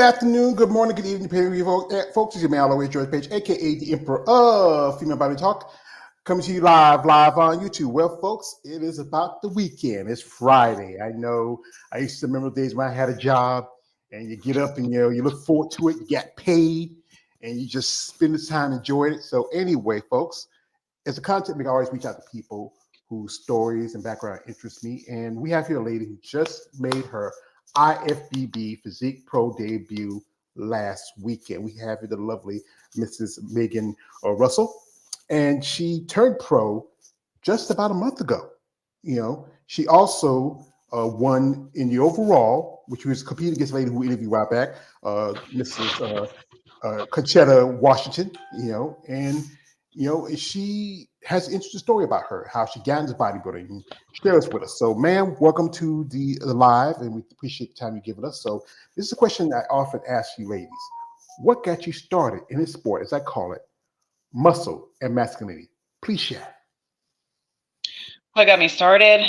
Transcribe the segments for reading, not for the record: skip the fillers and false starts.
afternoon, good morning, good evening, depending on where you folks. It's your man, always George Page, aka the Emperor of Female Body Talk, coming to you live on YouTube. Well, folks, it is about the weekend. It's Friday. I know I used to remember days when I had a job, and you get up and you look forward to it. You get paid, and you just spend the time enjoying it. So, anyway, folks, as a content maker, I always reach out to people whose stories and background interest me, and we have here a lady who just made her IFBB Physique Pro debut last weekend. We have here the lovely Mrs. Megan Rssell, and she turned pro just about a month ago. She also won in the overall, which was competing against a lady who interviewed right back, Mrs. Conchetta Washington. And she has an interesting story about her, how she got into bodybuilding, and share this with us. So, ma'am, welcome to the live, and we appreciate the time you've given us. So, this is a question I often ask you ladies. What got you started in this sport, as I call it, muscle and masculinity? Please share. What got me started?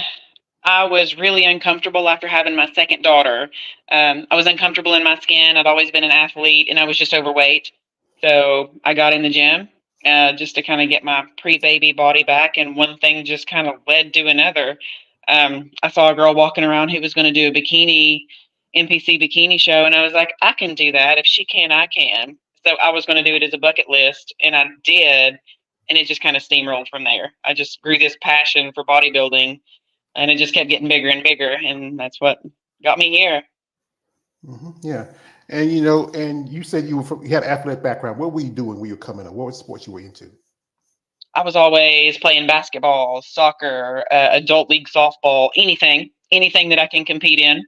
I was really uncomfortable after having my second daughter. I was uncomfortable in my skin. I'd always been an athlete, and I was just overweight. So I got in the gym just to kind of get my pre-baby body back, and one thing just kind of led to another. I saw a girl walking around who was going to do a NPC bikini show, and I was like, I can do that. If she can, I can. So I was going to do it as a bucket list, and I did, and it just kind of steamrolled from there. I just grew this passion for bodybuilding, and it just kept getting bigger and bigger, and that's what got me here. Mm-hmm. Yeah. And and you said you had an athletic background. What were you doing when you were coming up? What was sports you were into? I was always playing basketball, soccer, adult league softball, anything that I can compete in,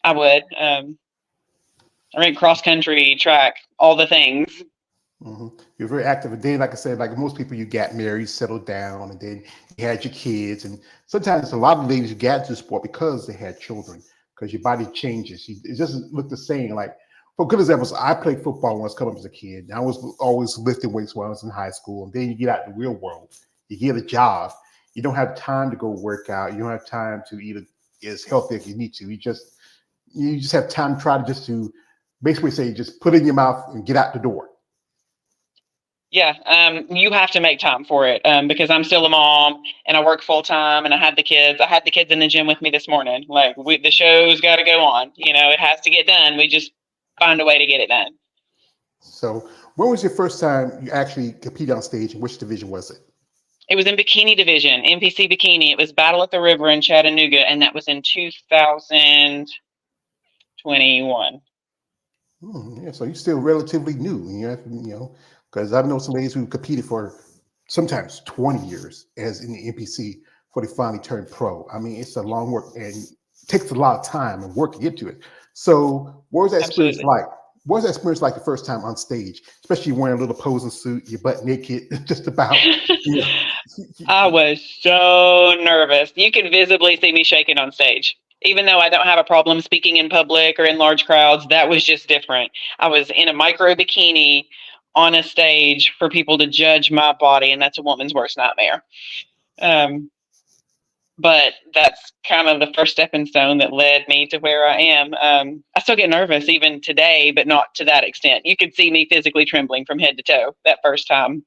I would. I ran cross country, track, all the things. Mm-hmm. You're very active, and then, like I said, like most people, you got married, settled down, and then you had your kids. And sometimes a lot of ladies got into sport because they had children, because your body changes. It doesn't look the same. Like, for good examples, I played football when I was coming up as a kid. And I was always lifting weights when I was in high school, and then you get out in the real world, you get a job, you don't have time to go work out, you don't have time to eat as healthy as you need to. You just have time to try to basically say, just put it in your mouth and get out the door. Yeah, you have to make time for it because I'm still a mom and I work full time and I have the kids. I had the kids in the gym with me this morning. Like the show's got to go on. It has to get done. We just find a way to get it done. So, when was your first time you actually competed on stage, and which division was it? It was in bikini division, NPC bikini. It was Battle at the River in Chattanooga, and that was in 2021. Yeah, so you're still relatively new, because I know some ladies who competed for sometimes 20 years as in the NPC before they finally turned pro. I mean, it's a long work and takes a lot of time and work to get to it. So, what was that experience like? What was that experience like the first time on stage, especially wearing a little posing suit, your butt naked, just about? I was so nervous. You can visibly see me shaking on stage. Even though I don't have a problem speaking in public or in large crowds, that was just different. I was in a micro bikini on a stage for people to judge my body, and that's a woman's worst nightmare. But that's kind of the first stepping stone that led me to where I am. I still get nervous even today, but not to that extent. You could see me physically trembling from head to toe that first time.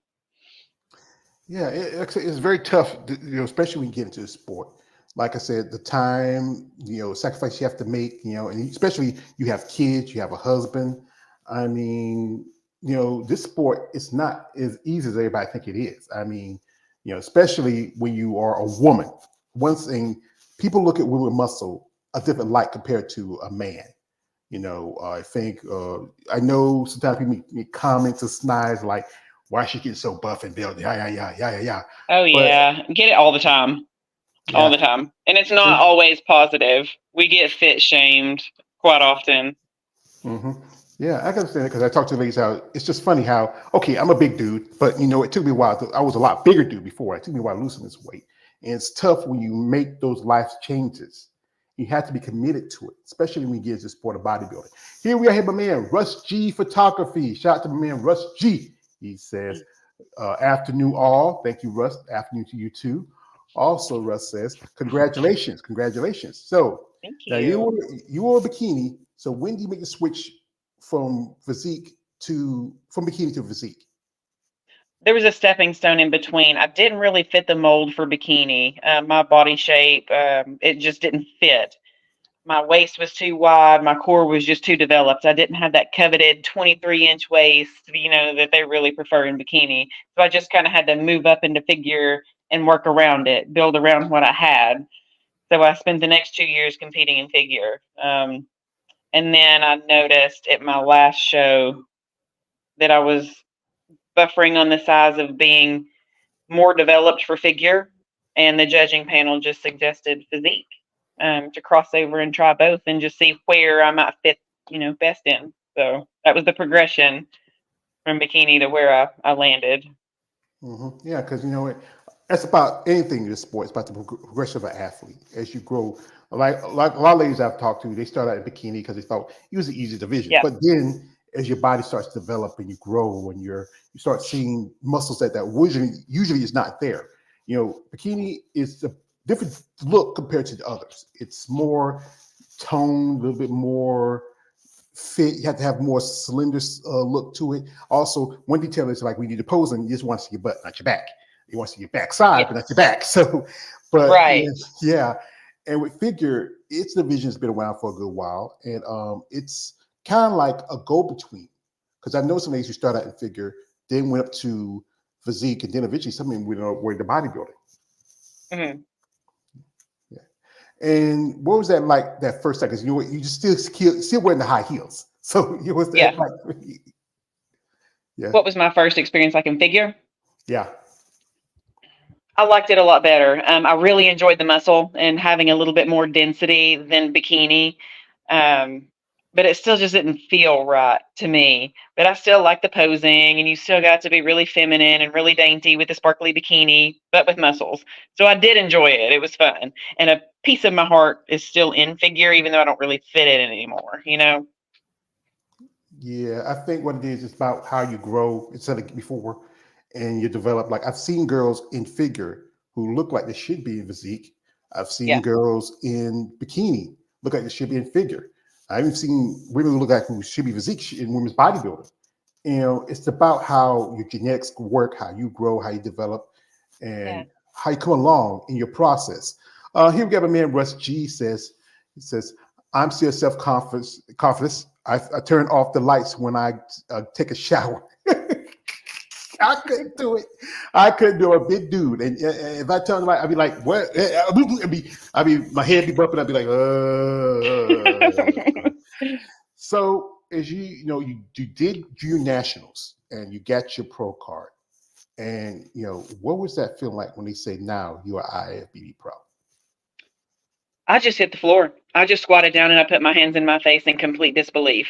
Yeah, it's very tough, especially when you get into the sport. Like I said, the time, sacrifice you have to make, and especially you have kids, you have a husband. I mean, this sport is not as easy as everybody think it is. I mean, especially when you are a woman. One thing, people look at women with muscle a different light compared to a man. I think, I know sometimes people make comments or snides like, why is she getting so buff and built? Yeah. Oh, yeah. Get it all the time. Yeah. All the time. And it's not always positive. We get fit shamed quite often. Mm-hmm. Yeah, I can understand it because I talk to ladies how it's just funny how, okay, I'm a big dude, but it took me a while. I was a lot bigger dude before. It took me a while losing this weight. And it's tough when you make those life changes. You have to be committed to it, especially when you get into the sport of bodybuilding. Here we are, my man, Russ G Photography. Shout out to my man, Russ G. He says, afternoon all. Thank you, Russ. Afternoon to you too. Also, Russ says, congratulations. So thank you. Now you wore a bikini. So when do you make the switch from bikini to physique? There was a stepping stone in between. I didn't really fit the mold for bikini. My body shape, it just didn't fit. My waist was too wide. My core was just too developed. I didn't have that coveted 23-inch waist, that they really prefer in bikini. So I just kind of had to move up into figure and work around it, build around what I had. So I spent the next 2 years competing in figure. And then I noticed at my last show that I was buffering on the size of being more developed for figure, and the judging panel just suggested physique, to cross over and try both and just see where I might fit, best in. So that was the progression from bikini to where I landed. Yeah, because that's about anything in the sport. It's about the progression of an athlete as you grow. Like a lot of ladies I've talked to, they start out in bikini because they thought it was the easy division. Yeah. But then as your body starts to develop and you grow and you start seeing muscles that usually is not there. Bikini is a different look compared to the others. It's more toned, a little bit more fit. You have to have more slender look to it. Also, one detail is like when you do posing, you just want to see your butt, not your back. You want to see your backside, but not your back. So, but right. Yeah. And with figure, its division has been around for a good while, and it's kind of like a go-between. Because I know some ladies who start out in figure, then went up to physique, and then eventually some of them were into bodybuilding. Mm-hmm. Yeah. And what was that like that first time? Because you just still wearing the high heels. So it was that like. Yeah. What was my first experience like in figure? Yeah. I liked it a lot better. I really enjoyed the muscle and having a little bit more density than bikini. But it still just didn't feel right to me. But I still like the posing, and you still got to be really feminine and really dainty with the sparkly bikini, but with muscles. So I did enjoy it. It was fun. And a piece of my heart is still in figure, even though I don't really fit in it anymore, Yeah, I think what it is about how you grow instead of before, and you develop. Like I've seen girls in figure who look like they should be in physique. I've seen girls in bikini look like they should be in figure. I've even seen women who look like who should be physique in women's bodybuilding. It's about how your genetics work, how you grow, how you develop, and how you come along in your process. Here we got a man, Russ G. He says, I'm still confidence. I turn off the lights when I take a shower. I couldn't do it. I couldn't do a big dude. And if I turn the light, I'd be like, what? I'd be my head be bumping. I'd be like, So as you did junior nationals and you got your pro card, and what was that feeling like when they say now you are IFBB pro? I just hit the floor. I just squatted down and I put my hands in my face in complete disbelief.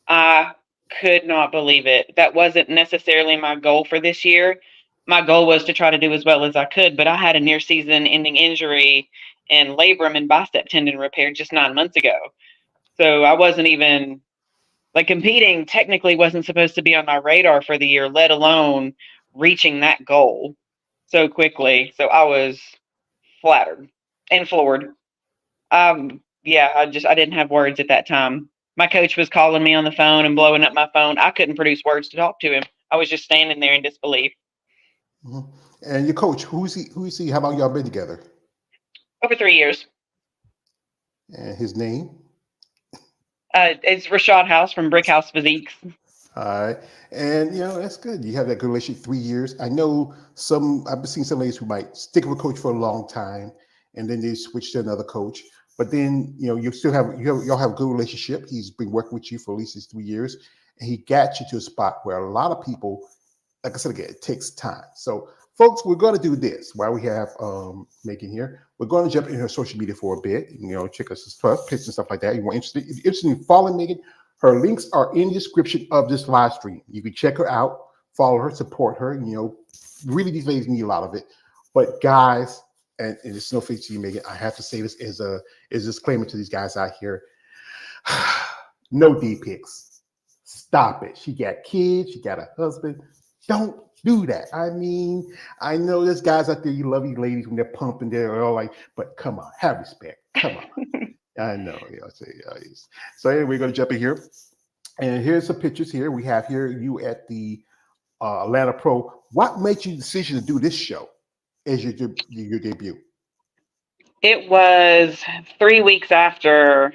I could not believe it. That wasn't necessarily my goal for this year. My goal was to try to do as well as I could, but I had a near season ending injury and labrum and bicep tendon repair just 9 months ago. So I wasn't even competing technically wasn't supposed to be on my radar for the year, let alone reaching that goal so quickly. So I was flattered and floored. I didn't have words at that time. My coach was calling me on the phone and blowing up my phone. I couldn't produce words to talk to him. I was just standing there in disbelief. Mm-hmm. And your coach, who is he? Who is he? How long y'all been together? Over 3 years. And his name? It's Rashad House from Brick House Physique. All right. And that's good. You have that good relationship 3 years. I know I've seen some ladies who might stick with a coach for a long time and then they switch to another coach. But then, you still y'all have a good relationship. He's been working with you for at least these 3 years, and he got you to a spot where a lot of people, like I said again, it takes time. So folks, we're going to do this while we have Megan here. We're going to jump in her social media for a bit, check us stuff, pictures and stuff like that. If you're interested in following Megan, her links are in the description of this live stream. You can check her out, follow her, support her. Really these ladies need a lot of it. But guys, and it's no offense to you, Megan, I have to say this as a disclaimer to these guys out here. No D pics. Stop it. She got kids. She got a husband. Don't do that. I mean, I know there's guys out there, you love these ladies when they're pumping, they're all like, but come on, have respect. Come on. I know. So anyway, we're going to jump in here. And here's some pictures here. We have here you at the Atlanta Pro. What made you decision to do this show as your debut? It was 3 weeks after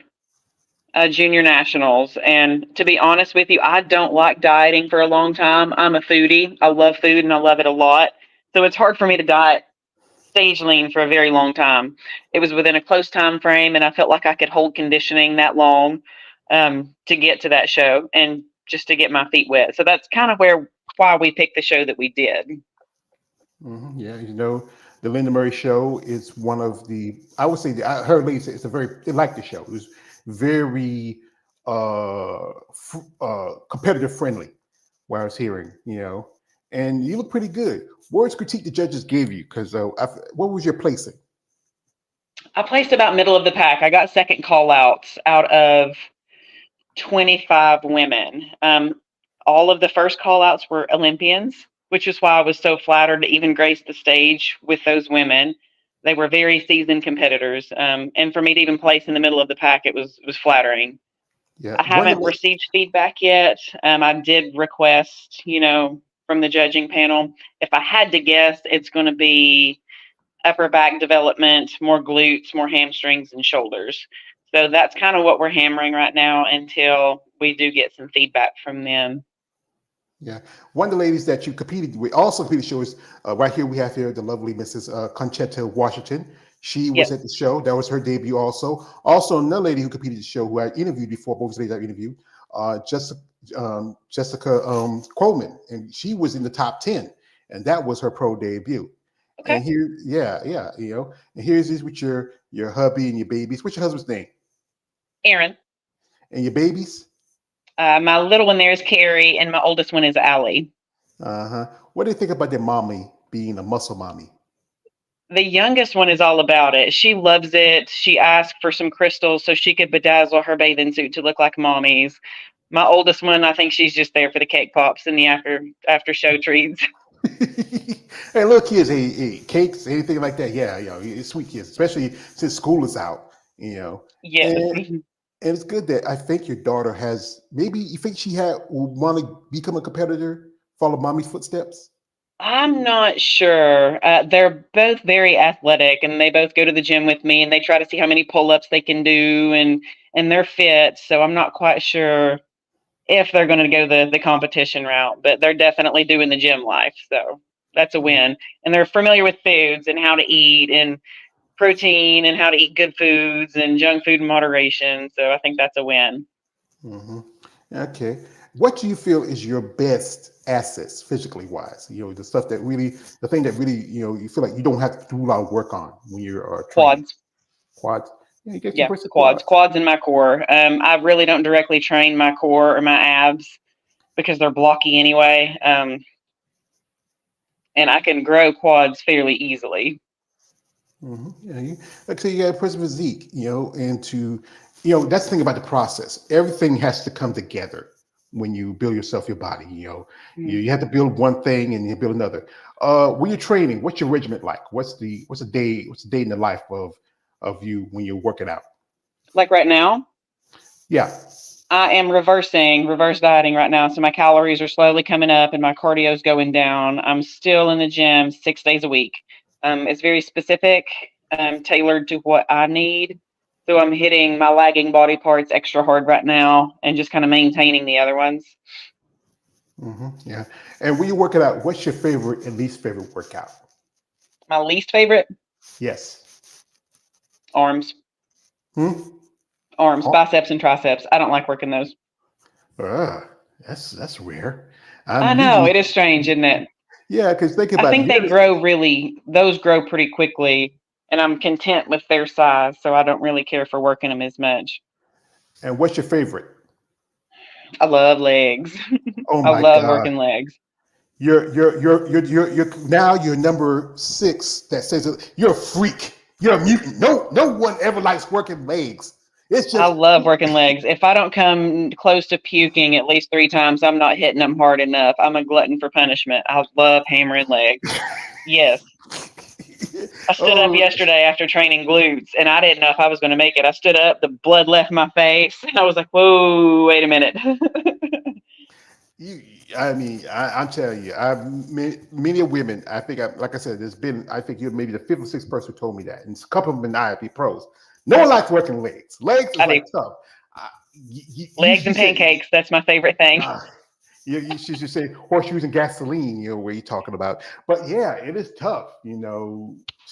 junior nationals. And to be honest with you, I don't like dieting for a long time. I'm a foodie. I love food and I love it a lot. So it's hard for me to diet stage lean for a very long time. It was within a close time frame, and I felt like I could hold conditioning that long to get to that show and just to get my feet wet. So that's kind of why we picked the show that we did. Mm-hmm. Yeah, the Linda Murray show is one of the. I would say I heard ladies say they like the show. It was very competitive friendly. What I was hearing, and you look pretty good. Words critique the judges gave you because what was your placing? I placed about middle of the pack. I got second call outs out of 25 women. All of the first call outs were Olympians, which is why I was so flattered to even grace the stage with those women. They were very seasoned competitors. And for me to even place in the middle of the pack, it was flattering. Yeah. I haven't received feedback yet. I did request, from the judging panel. If I had to guess, it's going to be upper back development, more glutes, more hamstrings and shoulders. So that's kind of what we're hammering right now until we do get some feedback from them. Yeah. One of the ladies that you competed with, also competed show is right here. We have here the lovely Mrs. Conchetta Washington. She was at the show. That was her debut also. Also, another lady who competed the show who I interviewed before, both ladies I interviewed, Jessica Coleman. And she was in the top 10. And that was her pro debut. Okay. And here, and here's this with your hubby and your babies. What's your husband's name? Aaron. And your babies? My little one there is Carrie, and my oldest one is Allie. What do you think about their mommy being a muscle mommy? The youngest one is all about it. She loves it. She asked for some crystals so she could bedazzle her bathing suit to look like mommy's. My oldest one, I think she's just there for the cake pops and the after show treats. Hey, little kids, hey, cakes, anything like that. Yeah, it's sweet kids, especially since school is out. Yes. And it's good that I think your daughter has. Maybe you think she would want to become a competitor, follow mommy's footsteps. I'm not sure. They're both very athletic, and they both go to the gym with me, and they try to see how many pull-ups they can do, and they're fit. So I'm not quite sure if they're going to go the competition route, but they're definitely doing the gym life. So that's a win. And they're familiar with foods and how to eat and protein and how to eat good foods and junk food in moderation. So I think that's a win. Mm-hmm. Okay. What do you feel is your best assets physically wise? The stuff that really, the thing that really, you feel like you don't have to do a lot of work on when you're training. Quads. Yeah, you get some quads in my core. I really don't directly train my core or my abs because they're blocky anyway. And I can grow quads fairly easily. Mm-hmm. Yeah, like say you got a person physique, and that's the thing about the process. Everything has to come together when you build your body. You have to build one thing and you build another. When you're training, what's your regimen like? What's the day in the life of you when you're working out? Like right now? Yeah. I am reverse dieting right now. So my calories are slowly coming up and my cardio is going down. I'm still in the gym 6 days a week. It's very specific, tailored to what I need. So I'm hitting my lagging body parts extra hard right now and just kind of maintaining the other ones. Mm-hmm. Yeah. And when you work it out, what's your favorite and least favorite workout? My least favorite? Yes. Arms. Arms, biceps and triceps. I don't like working those. That's rare. I know, it is strange, isn't it? Yeah, because think about it. I think those grow pretty quickly, and I'm content with their size, so I don't really care for working them as much. And what's your favorite? I love legs. Oh my I love God. working legs. You're now you're number 6 that says you're a freak. You're a mutant. No one ever likes working legs. It's just I love working legs. If I don't come close to puking at least 3 times, I'm not hitting them hard enough. I'm a glutton for punishment. I love hammering legs. Yes. I stood up Oh, yesterday after training glutes, and I didn't know if I was going to make it. I stood up, the blood left my face, and I was like, "Whoa, wait a minute." you, I mean, I'm telling you, many women. I think, like I said, there's been. I think you're maybe the fifth or sixth person who told me that, and a couple of them in IFB pros. No one likes working legs. Legs is I do. like tough. Uh, Legs you and said, pancakes. That's my favorite thing. uh, you should just say horseshoes and gasoline. You know where you're talking about. But yeah, it is tough.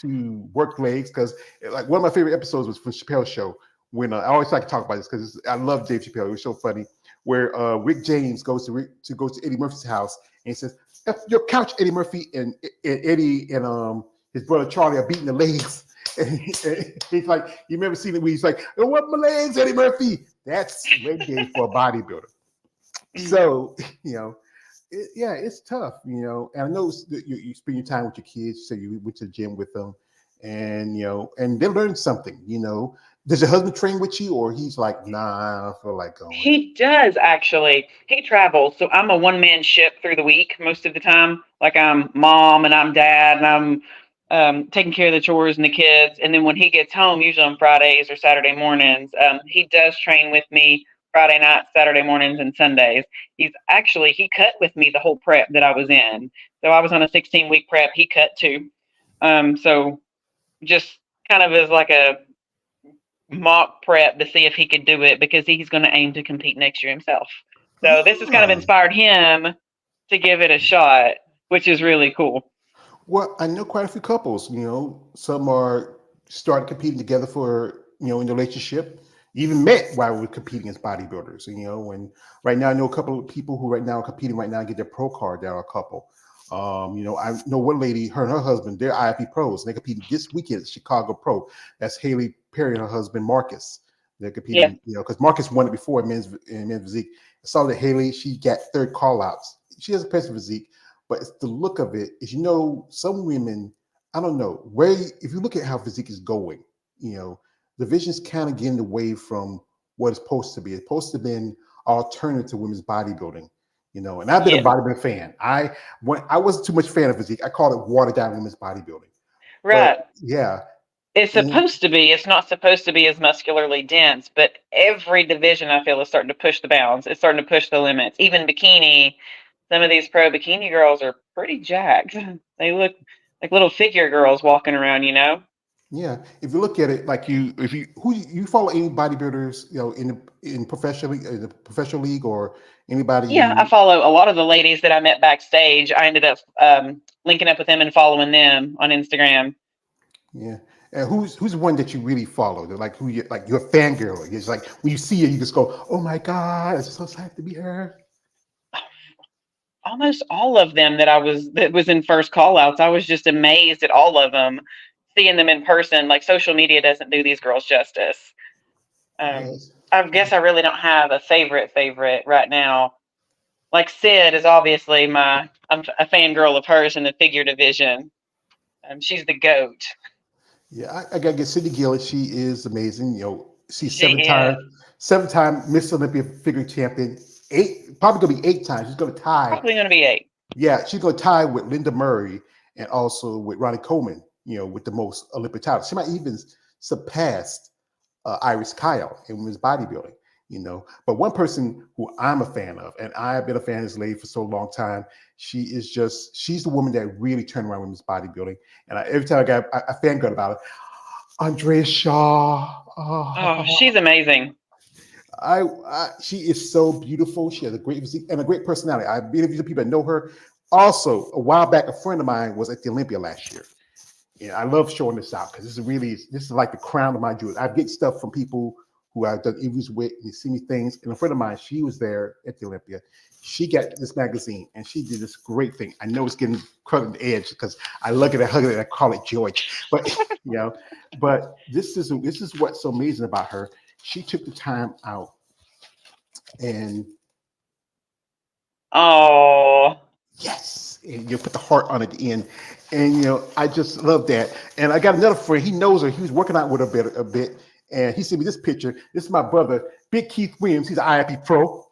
To work legs because like one of my favorite episodes was from Chappelle's show when I always like to talk about this because I love Dave Chappelle. It was so funny where Rick James goes to Eddie Murphy's house and he says, "F your couch, Eddie Murphy," and Eddie and his brother Charlie are beating the legs. And he's like, you remember seeing it where he's like, "I want my legs, Eddie Murphy." That's leg day for a bodybuilder. So, yeah, it's tough, and I know you spend your time with your kids, so you went to the gym with them, and, and they learned something, Does your husband train with you, or he's like, nah, I don't feel like going? He does actually. He travels, so I'm a one-man ship through the week most of the time. Like I'm mom and I'm dad and I'm taking care of the chores and the kids. And then when he gets home, usually on Fridays or Saturday mornings, he does train with me Friday nights, Saturday mornings, and Sundays. He cut with me the whole prep that I was in. So I was on a 16-week prep. He cut too. So just kind of as like a mock prep to see if he could do it because he's going to aim to compete next year himself. So this has kind of Ah. inspired him to give it a shot, which is really cool. Well, I know quite a few couples, some are started competing together for, in the relationship, even met while we're competing as bodybuilders, and right now I know a couple of people who right now are competing right now and get their pro card. There are a couple. I know one lady, her and her husband, they're IFB pros, and they're competing this weekend at Chicago Pro. That's Haley Perry and her husband Marcus. They're Yeah. competing, because Marcus won it before in men's physique. I saw that Haley, she got third call outs. She has a impressive physique, but it's the look of it. Is some women, I don't know where. If you look at how physique is going, the vision's kind of getting away from what it's supposed to be. It's supposed to be an alternative to women's bodybuilding. And I've been a Yeah. bodybuilding fan. I wasn't too much fan of physique. I called it watered down women's bodybuilding. But Right. yeah, It's and supposed to be. It's not supposed to be as muscularly dense, but every division I feel is starting to push the bounds. It's starting to push the limits. Even bikini, some of these pro bikini girls are pretty jacked. They look like little figure girls walking around. yeah, if you look at it like if you who you follow any bodybuilders, in the professional league or anybody Yeah, I follow a lot of the ladies that I met backstage. I ended up linking up with them and following them on Instagram. yeah. And who's one that you really follow? They're like who you like you're a fangirl. It's like when you see her, you just go, "Oh my God, it's so excited to be her." Almost all of them that was in first call outs. I was just amazed at all of them, seeing them in person. Like social media doesn't do these girls justice. Yes. I guess I really don't have a favorite right now. Like Sid is obviously I'm a fangirl of hers in the figure division. She's the goat. Yeah, I gotta get Cindy Gillis. She is amazing. She's She is seven time Miss Olympia figure champion. Probably gonna be 8 times. She's gonna tie. probably going to be 8. Yeah, she's gonna tie with Linda Murray and also with Ronnie Coleman. With the most Olympic titles. She might even surpass Iris Kyle in women's bodybuilding. But one person who I'm a fan of, and I've been a fan of this lady for so long time. She's the woman that really turned around women's bodybuilding. And every time I fangirl about it, Andrea Shaw. Oh, she's amazing. She is so beautiful. She has a great physique and a great personality. I've been interviewing people that know her. Also, a while back, a friend of mine was at the Olympia last year. Yeah, I love showing this out because this is like the crown of my jewels. I get stuff from people who I've done interviews with and they see me things. And a friend of mine, she was there at the Olympia. She got this magazine and she did this great thing. I know it's getting cut on the edge because I look at it, hug it, and I call it George. But but this is what's so amazing about her. She took the time out and yes, and you put the heart on at the end. And I just love that. And I got another friend. He knows her. He was working out with her a bit, and he sent me this picture. This is my brother, Big Keith Williams. He's an IFB pro.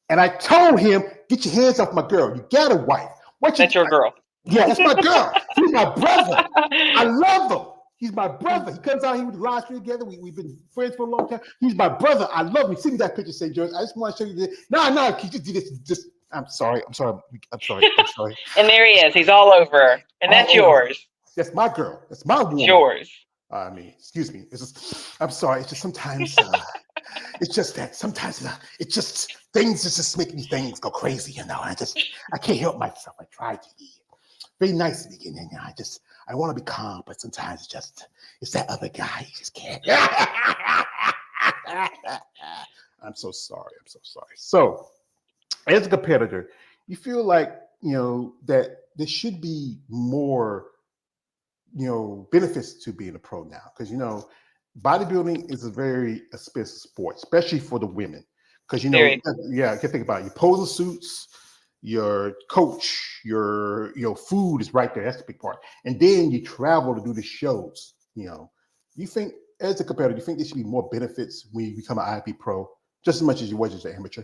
And I told him, "Get your hands off my girl. You got a wife. That's your girl." Yeah, that's my girl. He's my brother. I love him. He's my brother. He comes out here with the live stream together. We've been friends for a long time. He's my brother. I love him. Send me that picture, St. George. I just want to show you this. No, can you just do this? Just I'm sorry. I'm sorry. And there he is. He's all over. And that's yours. That's my girl. That's my woman. It's yours. I mean, excuse me. It's just, I'm sorry. It's just sometimes it's just that sometimes it's just things just make me things go crazy, you know. I can't help myself. I try to be very nice at the beginning. I want to be calm, but sometimes it's that other guy. You just can't. I'm so sorry. So, as a competitor, you feel like, that there should be more, benefits to being a pro now, because bodybuilding is a very expensive sport, especially for the women. Because you can think about it. Your posing suits, your coach, your food is right there. That's the big part. And then you travel to do the shows. You think as a competitor, you think there should be more benefits when you become an IFBB pro, just as much as you was as an amateur?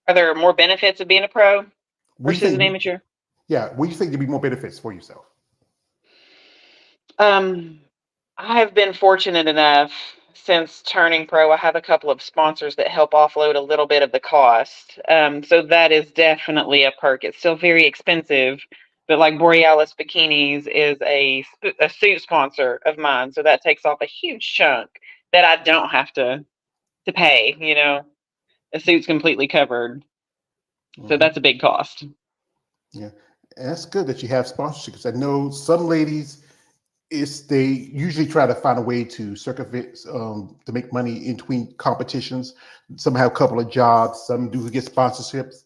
Are there more benefits of being a pro versus an amateur? Yeah, what do you think there'd be more benefits for yourself? I have been fortunate enough since turning pro. I have a couple of sponsors that help offload a little bit of the cost. So that is definitely a perk. It's still very expensive, but like Borealis Bikinis is a suit sponsor of mine. So that takes off a huge chunk that I don't have to pay, The suit's completely covered. So that's a big cost. Yeah. And that's good that you have sponsorship, because I know some ladies, they usually try to find a way to circumvent to make money in between competitions. Some have a couple of jobs, some do get sponsorships.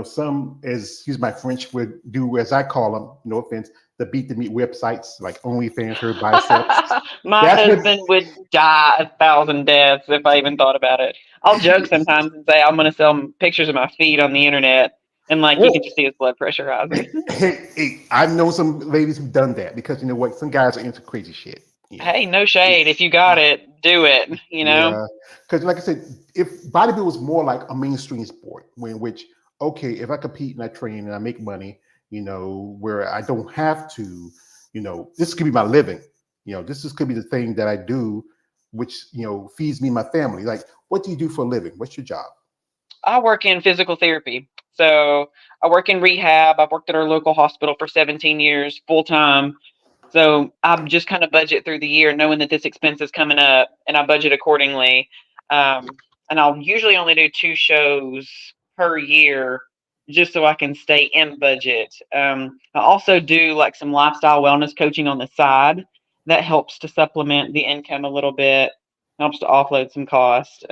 Some, excuse my French, would do, as I call them, no offense, the beat the meat websites like OnlyFans, her biceps. My husband would die 1,000 deaths if I even thought about it. I'll joke sometimes and say I'm going to sell pictures of my feet on the internet, and you can just see his blood pressure rising. Hey, I've known some ladies who've done that, because you know what, some guys are into crazy shit. Hey, no shade. If you got it, do it. Yeah, because like I said, if bodybuilding was more like a mainstream sport, okay, if I compete and I train and I make money, where I don't have to, this could be my living. This could be the thing that I do, which, feeds me and my family. Like, what do you do for a living? What's your job? I work in physical therapy. So I work in rehab. I've worked at our local hospital for 17 years, full time. So I just kind of budget through the year, knowing that this expense is coming up, and I budget accordingly. And I'll usually only do 2 shows per year, just so I can stay in budget. I also do like some lifestyle wellness coaching on the side. That helps to supplement the income a little bit, helps to offload some cost.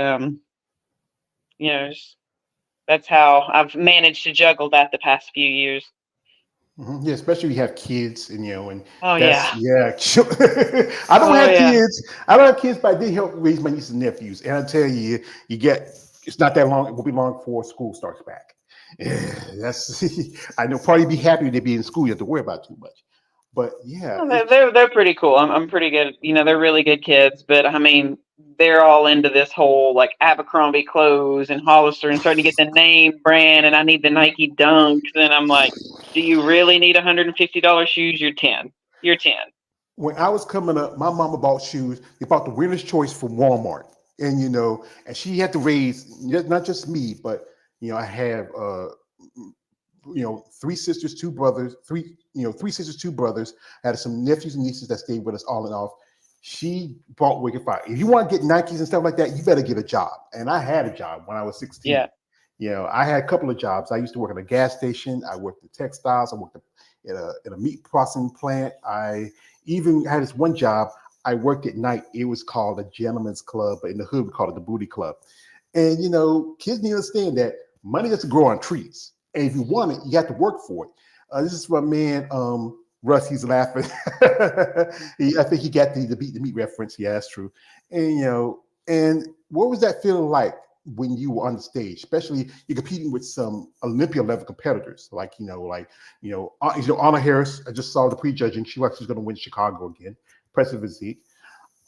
That's how I've managed to juggle that the past few years. Yeah, especially if you have kids, and I don't have kids. I don't have kids, but I did help raise my nieces and nephews. And I tell you, it's not that long. It won't be long before school starts back. I know probably be happy to be in school. You have to worry about too much. But yeah, they're pretty cool. I'm pretty good. They're really good kids. But I mean, they're all into this whole like Abercrombie clothes and Hollister, and starting to get the name brand. And I need the Nike Dunks. And I'm like, do you really need $150 shoes? You're 10. You're 10. When I was coming up, my mama bought shoes. They bought the Winner's Choice from Walmart, and and she had to raise not just me, but I have 3 sisters, 2 brothers, 3 sisters, 2 brothers. I had some nephews and nieces that stayed with us all in all. She bought Wicked Fire. If you want to get Nikes and stuff like that, you better get a job. And I had a job when I was 16. Yeah. I had a couple of jobs. I used to work at a gas station. I worked in textiles. I worked at a meat processing plant. I even had this one job. I worked at night. It was called a gentleman's club, but in the hood we called it the booty club. And kids need to understand that money doesn't grow on trees. And if you want it, you have to work for it. This is my man, Russ. He's laughing. I think he got the beat the meat reference. Yeah, that's true. And and what was that feeling like when you were on the stage, especially you're competing with some Olympia level competitors, like Anna Harris? I just saw the prejudging. She's going to win Chicago again. Impressive physique.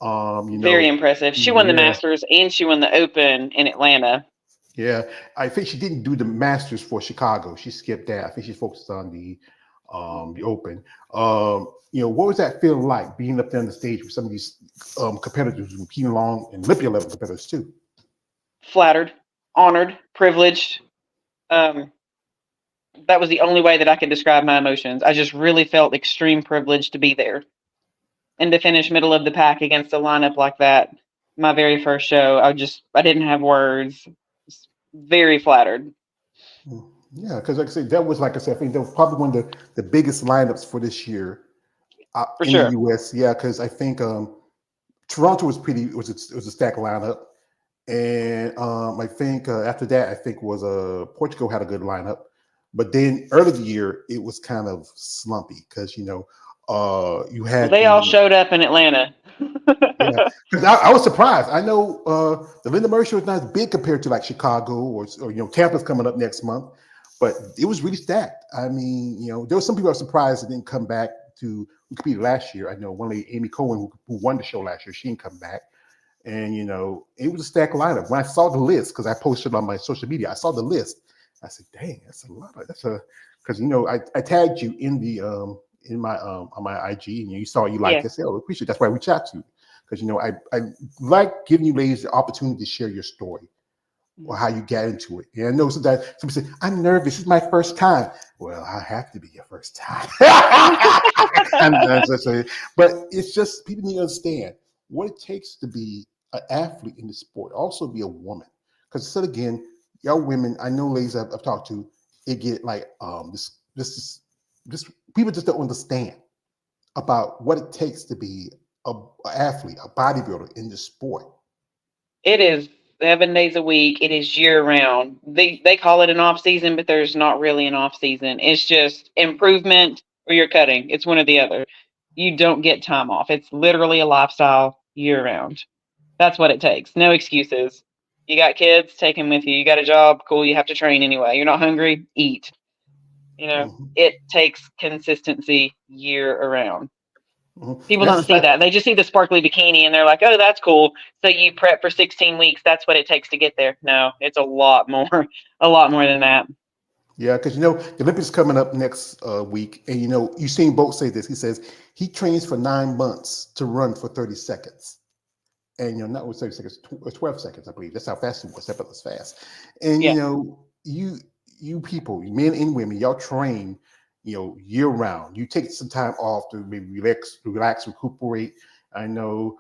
Very impressive. She won the Masters and she won the Open in Atlanta. Yeah, I think she didn't do the Masters for Chicago. She skipped that. I think she focused on the Open. What was that feeling like being up there on the stage with some of these competitors, competing along and Olympia level competitors too? Flattered, honored, privileged. Um, that was the only way that I could describe my emotions. I just really felt extreme privilege to be there and to finish middle of the pack against a lineup like that. My very first show, I didn't have words. Very flattered. Yeah, because like I said, that was like I said, I think that was probably one of the biggest lineups for this year For in the sure. U.S. Yeah, because I think Toronto was a stacked lineup, and I think after that, I think was Portugal had a good lineup, but then early the year it was kind of slumpy because you Well, had they all the showed up in Atlanta. yeah, because I was surprised. I know the Linda Murray show is not as big compared to like Chicago or Tampa's coming up next month, but it was really stacked. I mean, there were some people that were surprised it didn't come back to who competed last year. I know one lady, Amy Cohen, who won the show last year, she didn't come back. And it was a stacked lineup. When I saw the list, because I posted on my social media, I saw the list. I said, "Dang, that's a lot. That's a," because I tagged you in the in my on my IG, and you saw you liked Yeah. it. I said, "Oh, appreciate it." That's why we chat to you because I like giving you ladies the opportunity to share your story or how you got into it. And I know sometimes somebody say, "I'm nervous. This is my first time." Well, I have to be your first time. But it's just people need to understand what it takes to be an athlete in the sport, also be a woman. Because instead again, y'all women, I know ladies I've talked to, it get like this people just don't understand about what it takes to be a athlete, a bodybuilder in the sport. It is 7 days a week. It is year round. They call it an off season, but there's not really an off season. It's just improvement or you're cutting. It's one or the other. You don't get time off. It's literally a lifestyle year round. That's what it takes. No excuses. You got kids, take them with you. You got a job, cool. You have to train anyway. You're not hungry, eat. Mhm, It takes consistency year around. mhm. People And that's don't the see fact. that. They just see the sparkly bikini and they're like, oh, that's cool. So you prep for 16 weeks. That's what it takes to get there. No, it's a lot more, a lot more than that. Yeah, because the Olympics coming up next week, and you've seen Bolt say this. He says he trains for 9 months to run for 30 seconds, and not with 30 seconds, 12 seconds, I believe. That's how fast he was. That was fast. And Yeah. you people, men and women, y'all train, year round. You take some time off to maybe relax, recuperate. I know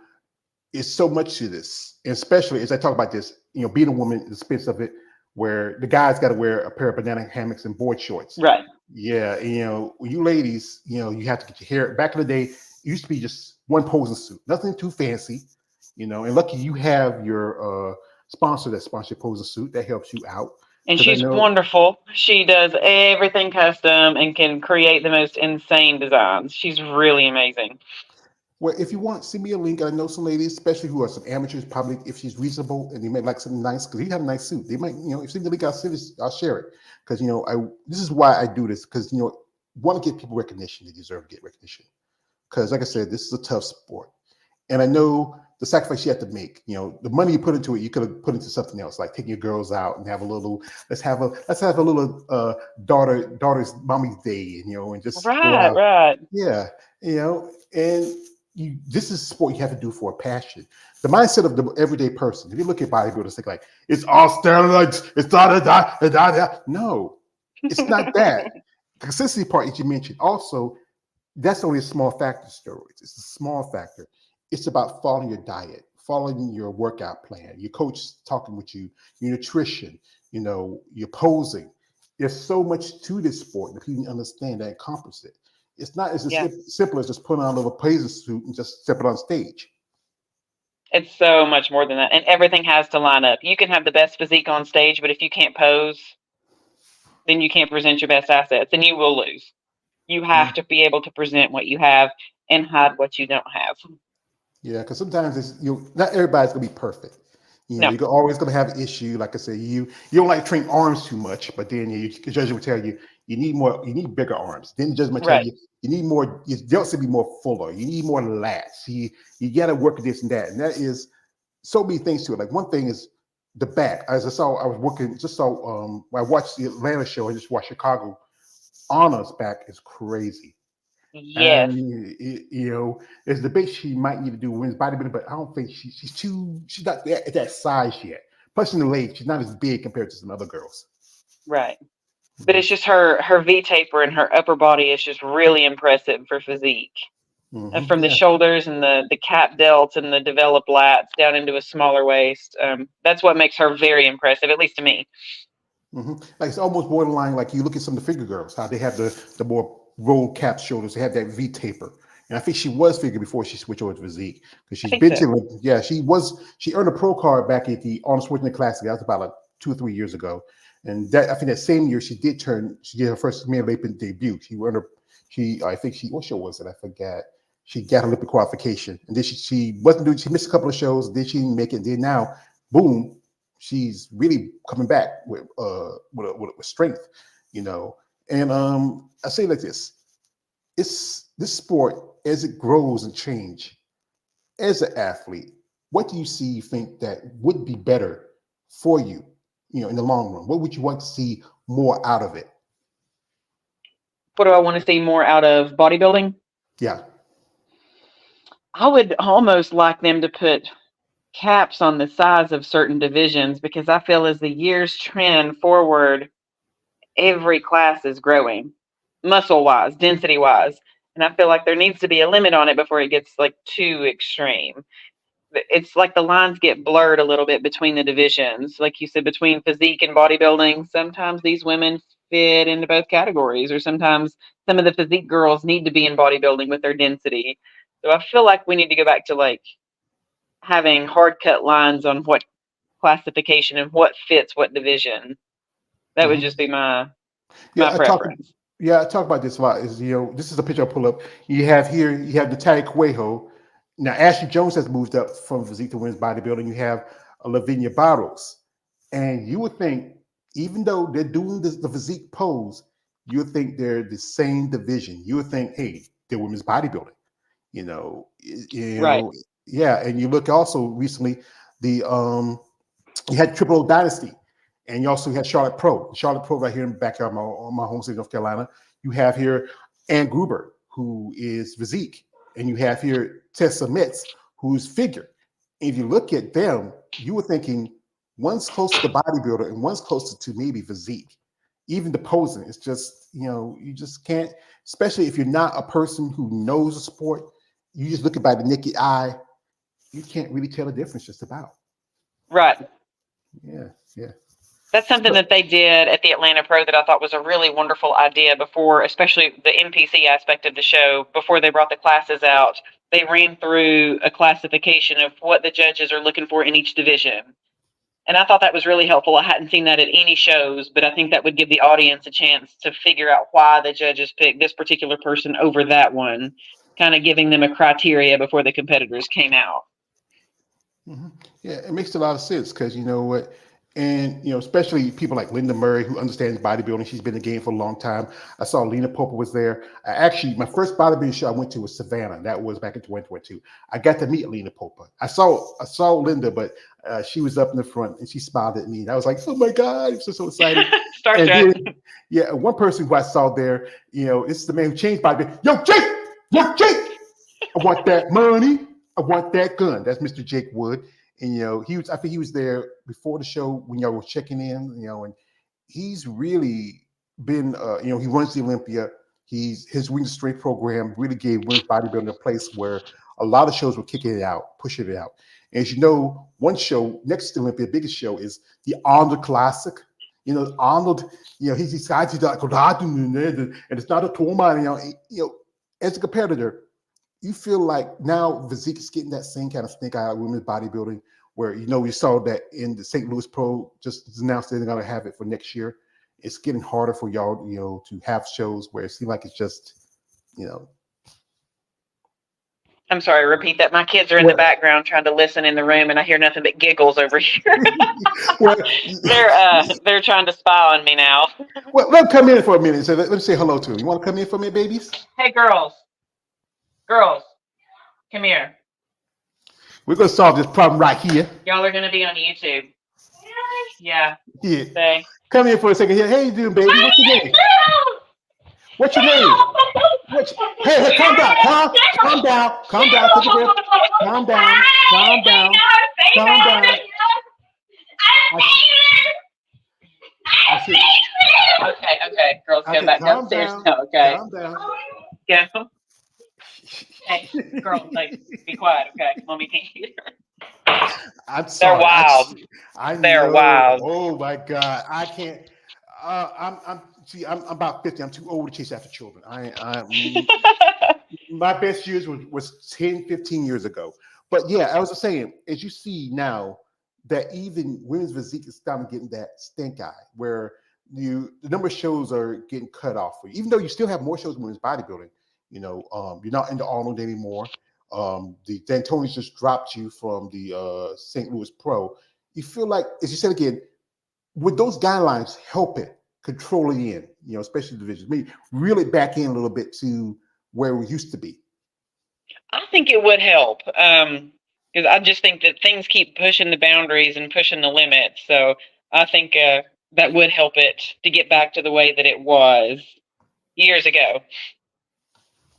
it's so much to this, and especially as I talk about this, being a woman, the expense of it, where the guys got to wear a pair of banana hammocks and board shorts. Right. Yeah, you ladies, you have to get your hair. Back in the day, it used to be just one posing suit, nothing too fancy, and lucky you have your sponsor that sponsors your posing suit that helps you out And because I she's know. wonderful. She does everything custom and can create the most insane designs. She's really amazing. Well, if you want, send me a link. I know some ladies, especially who are some amateurs, probably if she's reasonable and they might like something nice because you have a nice suit. They might, if send me the link, I'll share it because I this is why I do this because want to give people recognition. They deserve to get recognition because, like I said, this is a tough sport, and I know the sacrifice you have to make. The money you put into it, you could have put into something else, like taking your girls out and have a little. Let's have a little daughter's mommy's day, and just go Right, out. right. Yeah, and this is sport you have to do for a passion. The mindset of the everyday person. If you look at bodybuilders, think like it's all steroids, it's da. No, it's not that. The consistency part that you mentioned. Also, that's only a small factor. Steroids. It's a small factor. It's about following your diet, following your workout plan, your coach talking with you, your nutrition. Your posing. There's so much to this sport that people understand that encompass it. It's not as Yeah. simple as just putting on a little blazer suit and just stepping on stage. It's so much more than that. And everything has to line up. You can have the best physique on stage, but if you can't pose, then you can't present your best assets and you will lose. You have to be able to present what you have and hide what you don't have. Yeah, because sometimes it's not everybody's gonna be perfect. No. You're always gonna have an issue. Like I said, you don't like to train arms too much, but then the judge will tell you you need bigger arms. Then the judge will tell Right. you need more. Your delts to be more fuller. You need more lats. You got to work at this and that, and that is so many things to it. Like one thing is the back. As I was working, I watched the Atlanta show. I just watched Chicago. Anna's back is crazy. Yes. And there's debate she might need to do women's bodybuilding, but I don't think she's not at that size yet. Plus, in the leg, she's not as big compared to some other girls. Right. But it's just her V taper and her upper body is just really impressive for physique. From the Yeah. shoulders and the cap delts and the developed lats down into a smaller waist. That's what makes her very impressive, at least to me. Like it's almost borderline. Like you look at some of the figure girls, how they have the more rolled cap shoulders. They have that V taper, and I think she was figure before she switched over to physique because she's been to. Yeah, she earned a pro card back at the Arnold Schwarzenegger Classic. That was about like 2 or 3 years ago, and that I think that same year she did her first male Olympic debut. What show was it? I forgot. She got Olympic qualification, and then she wasn't doing. She missed a couple of shows. Then she didn't make it. And then now, boom, she's really coming back with strength, And I say like this: this sport as it grows and change. As an athlete, what do you think that would be better for you, in the long run? What would you want to see more out of it? What do I want to see more out of bodybuilding? Yeah. I would almost like them to put caps on the size of certain divisions because I feel as the years trend forward, every class is growing muscle wise, density wise. And I feel like there needs to be a limit on it before it gets like too extreme. It's like the lines get blurred a little bit between the divisions. Like you said, between physique and bodybuilding, sometimes these women fit into both categories, or sometimes some of the physique girls need to be in bodybuilding with their density. So I feel like we need to go back to like having hard cut lines on what classification and what fits what division. That would just be my preference. I talk about this a lot. This is a picture I pull up. You have Natalia Cuejo. Now Ashley Jones has moved up from physique to women's bodybuilding. You have Lavinia Barros, and you would think, even though they're doing the physique pose, you would think they're the same division. You would think, hey, they're women's bodybuilding. Right. Yeah. And you look also recently, you had Triple O Dynasty. And you also had Charlotte Pro right here in the backyard of my home state, North Carolina. You have here Ann Gruber, who is physique. And you have here Tessa Metz, who's figure. And if you look at them, you were thinking one's closer to bodybuilder and one's closer to maybe physique. Even the posing, it's just, you just can't, especially if you're not a person who knows the sport, you just look at by the naked eye, you can't really tell the difference just about. Right. Yeah. That's something that they did at the Atlanta Pro that I thought was a really wonderful idea before, especially the NPC aspect of the show, before they brought the classes out. They ran through a classification of what the judges are looking for in each division. And I thought that was really helpful. I hadn't seen that at any shows, but I think that would give the audience a chance to figure out why the judges picked this particular person over that one, kind of giving them a criteria before the competitors came out. Yeah, it makes a lot of sense because you know what? And especially people like Linda Murray, who understands bodybuilding. She's been in the game for a long time. I saw Lena Pope was there. My first bodybuilding show I went to was Savannah. That was back in 2022. I got to meet Lena Pope. I saw Linda, but she was up in the front and she smiled at me. And I was like, oh my God, I'm so excited. One person who I saw there, this is the man who changed bodybuilding. Yo, Jake, I want that money. I want that gun. That's Mr. Jake Wood. And I think he was there before the show when y'all were checking in, and he's really been he runs the Olympia. His Wing Strength program really gave women's bodybuilding a place where a lot of shows were kicking it out, pushing it out. And as you know, one show next to Olympia, biggest show is the Arnold Classic. Arnold, he's decided to and it's not a trauma, as a competitor. You feel like now physique is getting that same kind of snake eye women's bodybuilding where, we saw that in the St. Louis Pro just announced they're going to have it for next year. It's getting harder for y'all, to have shows where it seems like it's just, I'm sorry, repeat that. My kids are in the background trying to listen in the room, and I hear nothing but giggles over here. They're trying to spy on me now. Well, let them come in for a minute. So let me say hello to them. You want to come in for a minute, babies? Hey, girls, come here. We're going to solve this problem right here. Y'all are going to be on YouTube. Yeah. Yeah. Say. Come here for a second here. Hey, you doing, baby? What's your name? What's your name? Hey, calm down. Calm down. Calm down. Take a breath. Calm down. Calm down. Calm down. I see. Okay. Girls, go Okay, back calm downstairs down. now. Okay. Calm down. Go. Hey, girls, like, be quiet. Okay. Mommy can't hear. I'm They're sorry. wild. I They're know. wild. Oh my God. I can't. I'm about 50. I'm too old to chase after children. My best years was 10, 15 years ago. But yeah, I was just saying, as you see now, that even women's physique is starting getting that stink eye, where the number of shows are getting cut off for you, even though you still have more shows in women's bodybuilding. You're not into Arnold anymore. The D'Antoni's just dropped you from the St. Louis Pro. You feel like, as you said again, would those guidelines help it control it in, especially divisions, maybe reel it back in a little bit to where we used to be? I think it would help. Because I just think that things keep pushing the boundaries and pushing the limits. So I think that would help it to get back to the way that it was years ago.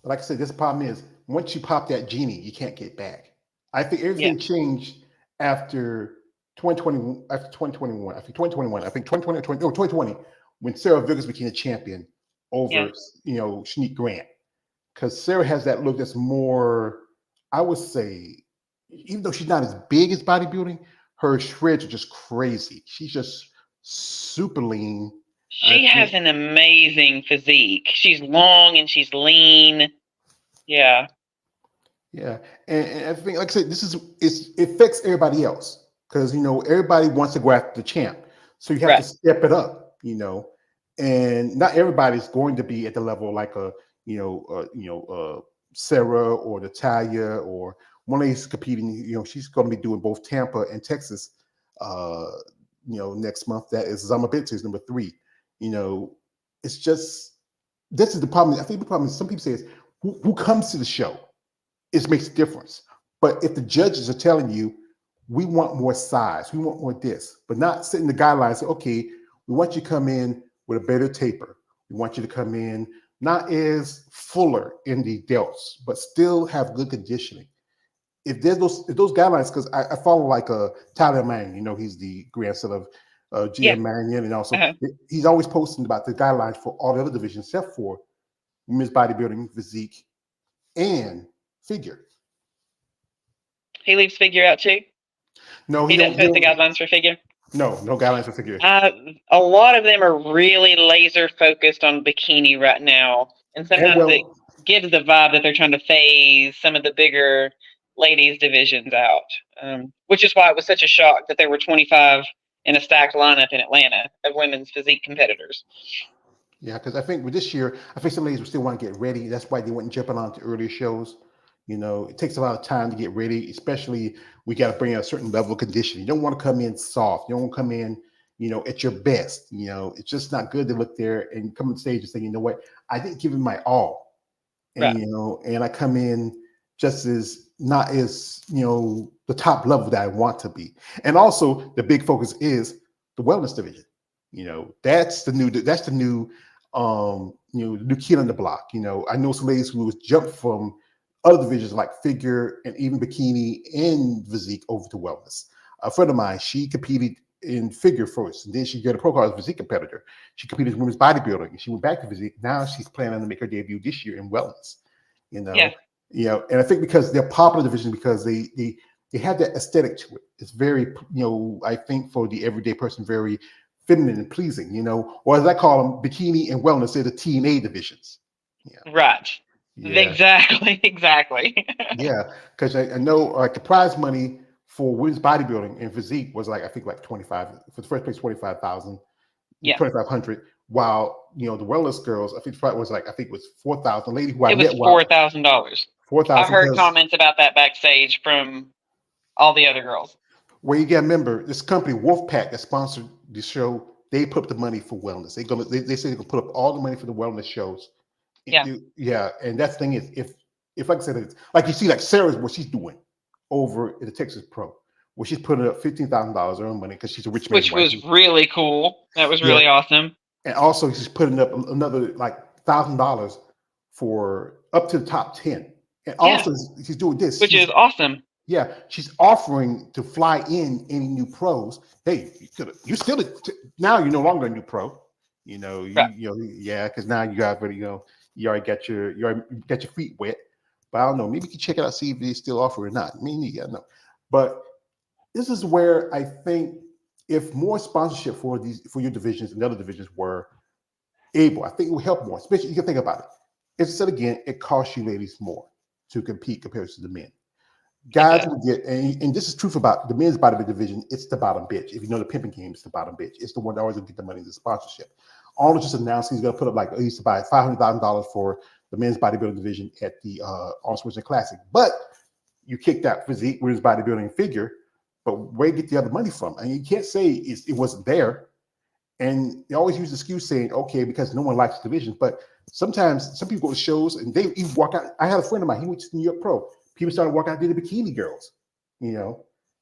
But like I said, this problem is once you pop that genie, you can't get back. I think everything changed after 2020, after 2021. I think 2021. I think 2020 when Sarah Vickers became a champion over Shanique Grant. Because Sarah has that look that's more, I would say, even though she's not as big as bodybuilding, her shreds are just crazy. She's just super lean. She has an amazing physique. She's long and she's lean. Yeah. Yeah. And I think, like I said, it affects everybody else because, everybody wants to go after the champ. So you have to step it up, and not everybody's going to be at the level like Sarah or Natalia or one of these competing. She's going to be doing both Tampa and Texas. Next month. That is Zamabitsu is number 3. It's just this is the problem. I think the problem is some people say is who comes to the show. It makes a difference. But if the judges are telling you, we want more size, we want more this, but not setting the guidelines, say, okay, we want you to come in with a better taper. We want you to come in not as fuller in the delts, but still have good conditioning. If those guidelines, because I follow like Tyler Mann, he's the grandson of GM Mannion, and also he's always posting about the guidelines for all the other divisions except for women's bodybuilding, physique, and figure. He leaves figure out too? No, he doesn't post the guidelines for figure? No guidelines for figure. A lot of them are really laser focused on bikini right now. And sometimes it gives the vibe that they're trying to phase some of the bigger ladies divisions out, which is why it was such a shock that there were 25 in a stacked lineup in Atlanta of women's physique competitors. Yeah, because I think with this year, I think some ladies will still want to get ready. That's why they wouldn't jump on to earlier shows. It takes a lot of time to get ready, especially we got to bring a certain level of conditioning. You don't want to come in soft. You don't want to come in, at your best. It's just not good to look there and come on stage and say, you know what, I didn't give it my all. And, and I come in just as not as, the top level that I want to be. And also the big focus is the wellness division. That's the new new kid on the block. I know some ladies who jumped from other divisions like figure and even bikini and physique over to wellness. A friend of mine, she competed in figure first, and then she got a pro card as a physique competitor. She competed in women's bodybuilding, and she went back to physique. Now she's planning to make her debut this year in wellness. And I think because they're popular division because they have that aesthetic to it. It's very, I think for the everyday person, very feminine and pleasing, or as I call them, bikini and wellness, they're the TNA divisions. Right. Yeah. Exactly. Yeah, because I know like the prize money for women's bodybuilding and physique was like I think like 25 for the first place 25,000, 2,500. While the wellness girls, I think the prize was like I think it was 4,000. Lady who I met was $4,000. $4,000. I heard comments about that backstage from all the other girls. Well, you got to remember this company Wolfpack that sponsored the show. They put up the money for wellness. They say they're gonna put up all the money for the wellness shows. Yeah, and that's the thing is if like I said, it's like you see like Sarah's what she's doing over in the Texas Pro. Well, she's putting up $15,000 of her own money because she's a rich man's which wife. was really cool. That was Yeah, really awesome. and also she's putting up another like $1,000 for up to the top 10. And Yeah, also she's doing this. which is awesome. She's offering to fly in any new pros. Hey, you still now you're no longer a new pro. Right. Because now you already you already got your feet wet. But I don't know. Maybe you can check it out, see if they still offer or not. Me neither. I know. But this is where I think if more sponsorship for your divisions and other divisions were able, I think it would help more. Especially you can think about it. As I said again, it costs you ladies more to compete compared to the men. Guys will get, and this is truth about the men's bodybuilding division. It's the bottom bitch. If you know the pimping game, it's the bottom bitch. It's the one that always will get the money, the sponsorship. Arnold just announced he's going to put up like he used to buy $500,000 for the men's bodybuilding division at the Arnold Schwarzenegger Classic. But you kicked out Physique, women's bodybuilding figure. But where you get the other money from? And you can't say it wasn't there. And they always use the excuse saying, okay, because no one likes the division. But sometimes some people go to shows and they even walk out. I had a friend of mine, he went to New York Pro. People started walking out there, the bikini girls.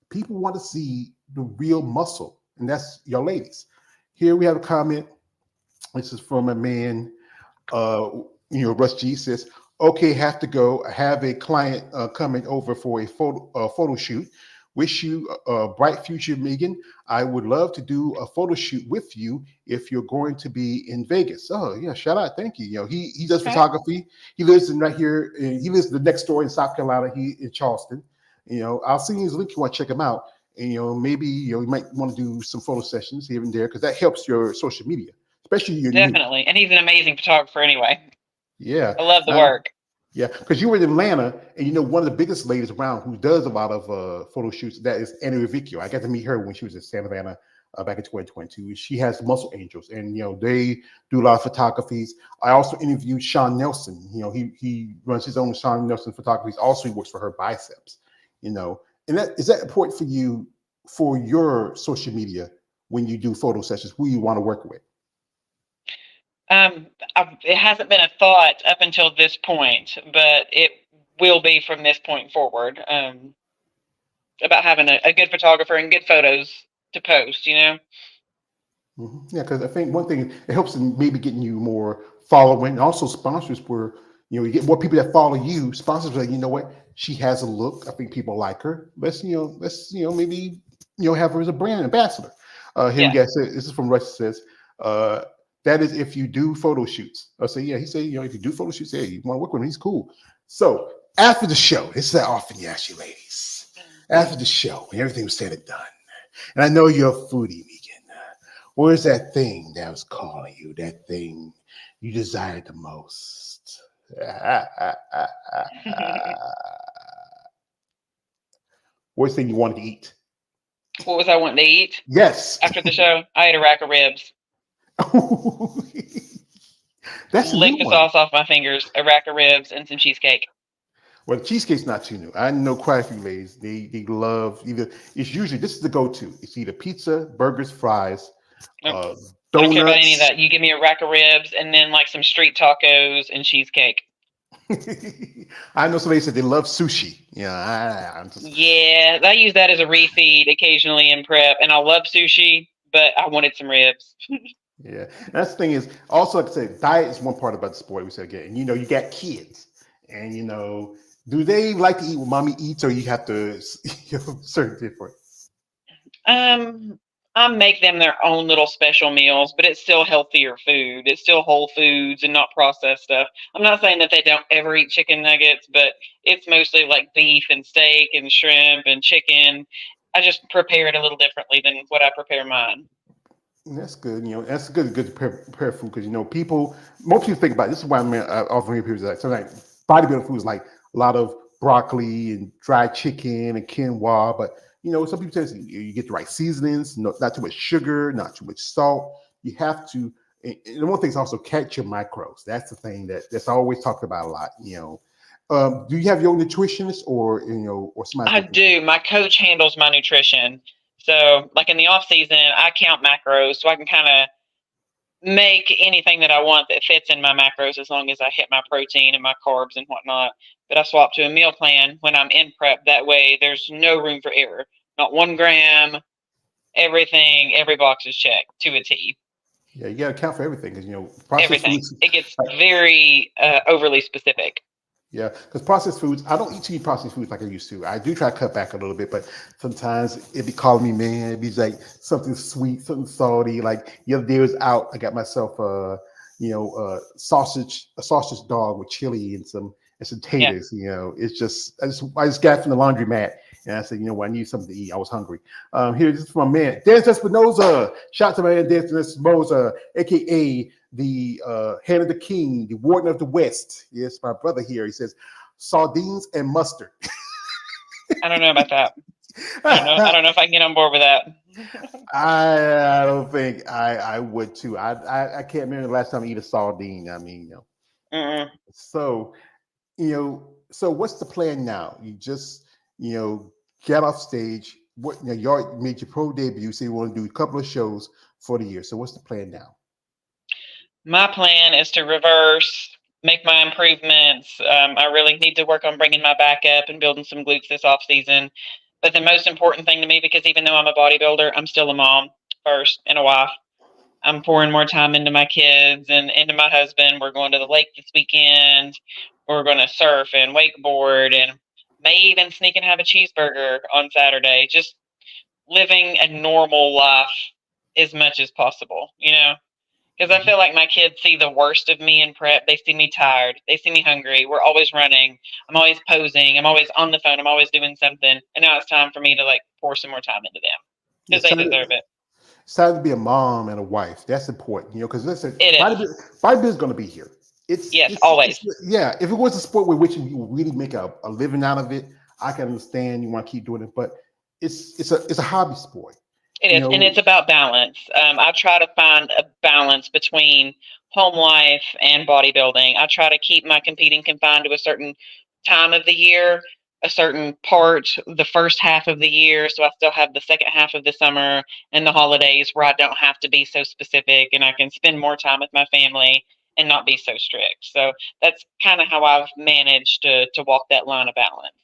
People want to see the real muscle, and that's your ladies. Here we have a comment. This is from a man. Russ G says, "Okay, have to go. I have a client coming over for a photo shoot. Wish you a bright future, Megan. I would love to do a photo shoot with you if you're going to be in Vegas." Oh yeah, shout out, thank you. He does photography. He lives right here. He lives the next door in South Carolina. He in Charleston. I'll send you his link. You want to check him out, and maybe you might want to do some photo sessions here and there because that helps your social media, especially your Definitely. And he's an amazing photographer anyway. Yeah, I love the work. Yeah, because you were in Atlanta, and one of the biggest ladies around who does a lot of photo shoots. That is Annie Revicchio. I got to meet her when she was in Santa Ana back in 2022. She has Muscle Angels, and they do a lot of photographies. I also interviewed Sean Nelson. He runs his own Sean Nelson Photographies. Also, he works for her biceps. And is that important for you for your social media when you do photo sessions? Who you want to work with? It hasn't been a thought up until this point, but it will be from this point forward. About having a good photographer and good photos to post, Mm-hmm. Yeah, because I think one thing it helps in maybe getting you more following, and also sponsors where you get more people that follow you. Sponsors are like, you know what, she has a look. I think people like her. Let's maybe have her as a brand ambassador. Here we go. This is from Rush says. That is if you do photo shoots. I say, yeah, he said, if you do photo shoots, yeah, you want to work with him, he's cool. So after the show, this is how often you ask you ladies, after the show, when everything was said and done, and I know you're a foodie, Megan, where's that thing that was calling you, that thing you desired the most? What's the thing you wanted to eat? What was I wanting to eat? Yes. After the show, I ate a rack of ribs. That's lick the sauce off my fingers, a rack of ribs, and some cheesecake. Well, the cheesecake's not too new. I know quite a few ladies. They love it's usually this is the go-to. It's either pizza, burgers, fries, donuts. I don't care about any of that. You give me a rack of ribs and then like some street tacos and cheesecake. I know somebody said they love sushi. Yeah, I use that as a refeed occasionally in prep, and I love sushi, but I wanted some ribs. Yeah, that's the thing is also like I said, diet is one part about the sport. We said again, and you got kids, and do they like to eat what mommy eats, or you have to serve different? I make them their own little special meals, but it's still healthier food. It's still whole foods and not processed stuff. I'm not saying that they don't ever eat chicken nuggets, but it's mostly like beef and steak and shrimp and chicken. I just prepare it a little differently than what I prepare mine. That's good. That's good to prepare food because most people think about it. This is why I often hear people like sometimes bodybuilding food is like a lot of broccoli and dried chicken and quinoa, but some people say you get the right seasonings, not too much sugar, not too much salt. You have to, and one thing is also catch your macros. That's the thing that's always talked about a lot. Do you have your own nutritionist or somebody? I do. My coach handles my nutrition. So like in the off season, I count macros so I can kind of make anything that I want that fits in my macros as long as I hit my protein and my carbs and whatnot. But I swap to a meal plan when I'm in prep. That way there's no room for error. not 1 gram. Everything, every box is checked to a T. Yeah, you got to account for everything because processed Everything. foods. It gets very overly specific. Yeah, because processed foods, I don't eat too many processed foods like I used to. I do try to cut back a little bit, but sometimes it be calling me, man. It be like something sweet, something salty. Like the other day I was out, I got myself a sausage dog with chili and some Yeah. taters. I just got it from the laundromat and I said, I need something to eat. I was hungry. Here's this from my man, Dan Espinoza. Shout out to my man, Dan Espinoza, aka the head of the king, the warden of the West. Yes, my brother here. He says sardines and mustard. I don't know about that. I don't know if I can get on board with that. I don't think I would too. I can't remember the last time I eat a sardine. I mean, Mm-mm. so so what's the plan now? You just get off stage. What you made your pro debut, so you want to do a couple of shows for the year. So what's the plan now? My plan is to reverse, make my improvements. I really need to work on bringing my back up and building some glutes this off season. But the most important thing to me, because even though I'm a bodybuilder, I'm still a mom first and a wife. I'm pouring more time into my kids and into my husband. We're going to the lake this weekend. We're going to surf and wakeboard and may even sneak and have a cheeseburger on Saturday. Just living a normal life as much as possible, because I feel like my kids see the worst of me in prep. They see me tired. They see me hungry. We're always running. I'm always posing. I'm always on the phone. I'm always doing something. And now it's time for me to pour some more time into them because they deserve it. It's time to be a mom and a wife. That's important, because listen, It is. bodybuilding is going to be here. Yes, always. Yeah, if it was a sport with which you really make a living out of it, I can understand you want to keep doing it, but it's a hobby sport. It is, and it's about balance. I try to find a balance between home life and bodybuilding. I try to keep my competing confined to a certain time of the year, a certain part, the first half of the year, so I still have the second half of the summer and the holidays where I don't have to be so specific and I can spend more time with my family and not be so strict. So that's kind of how I've managed to walk that line of balance.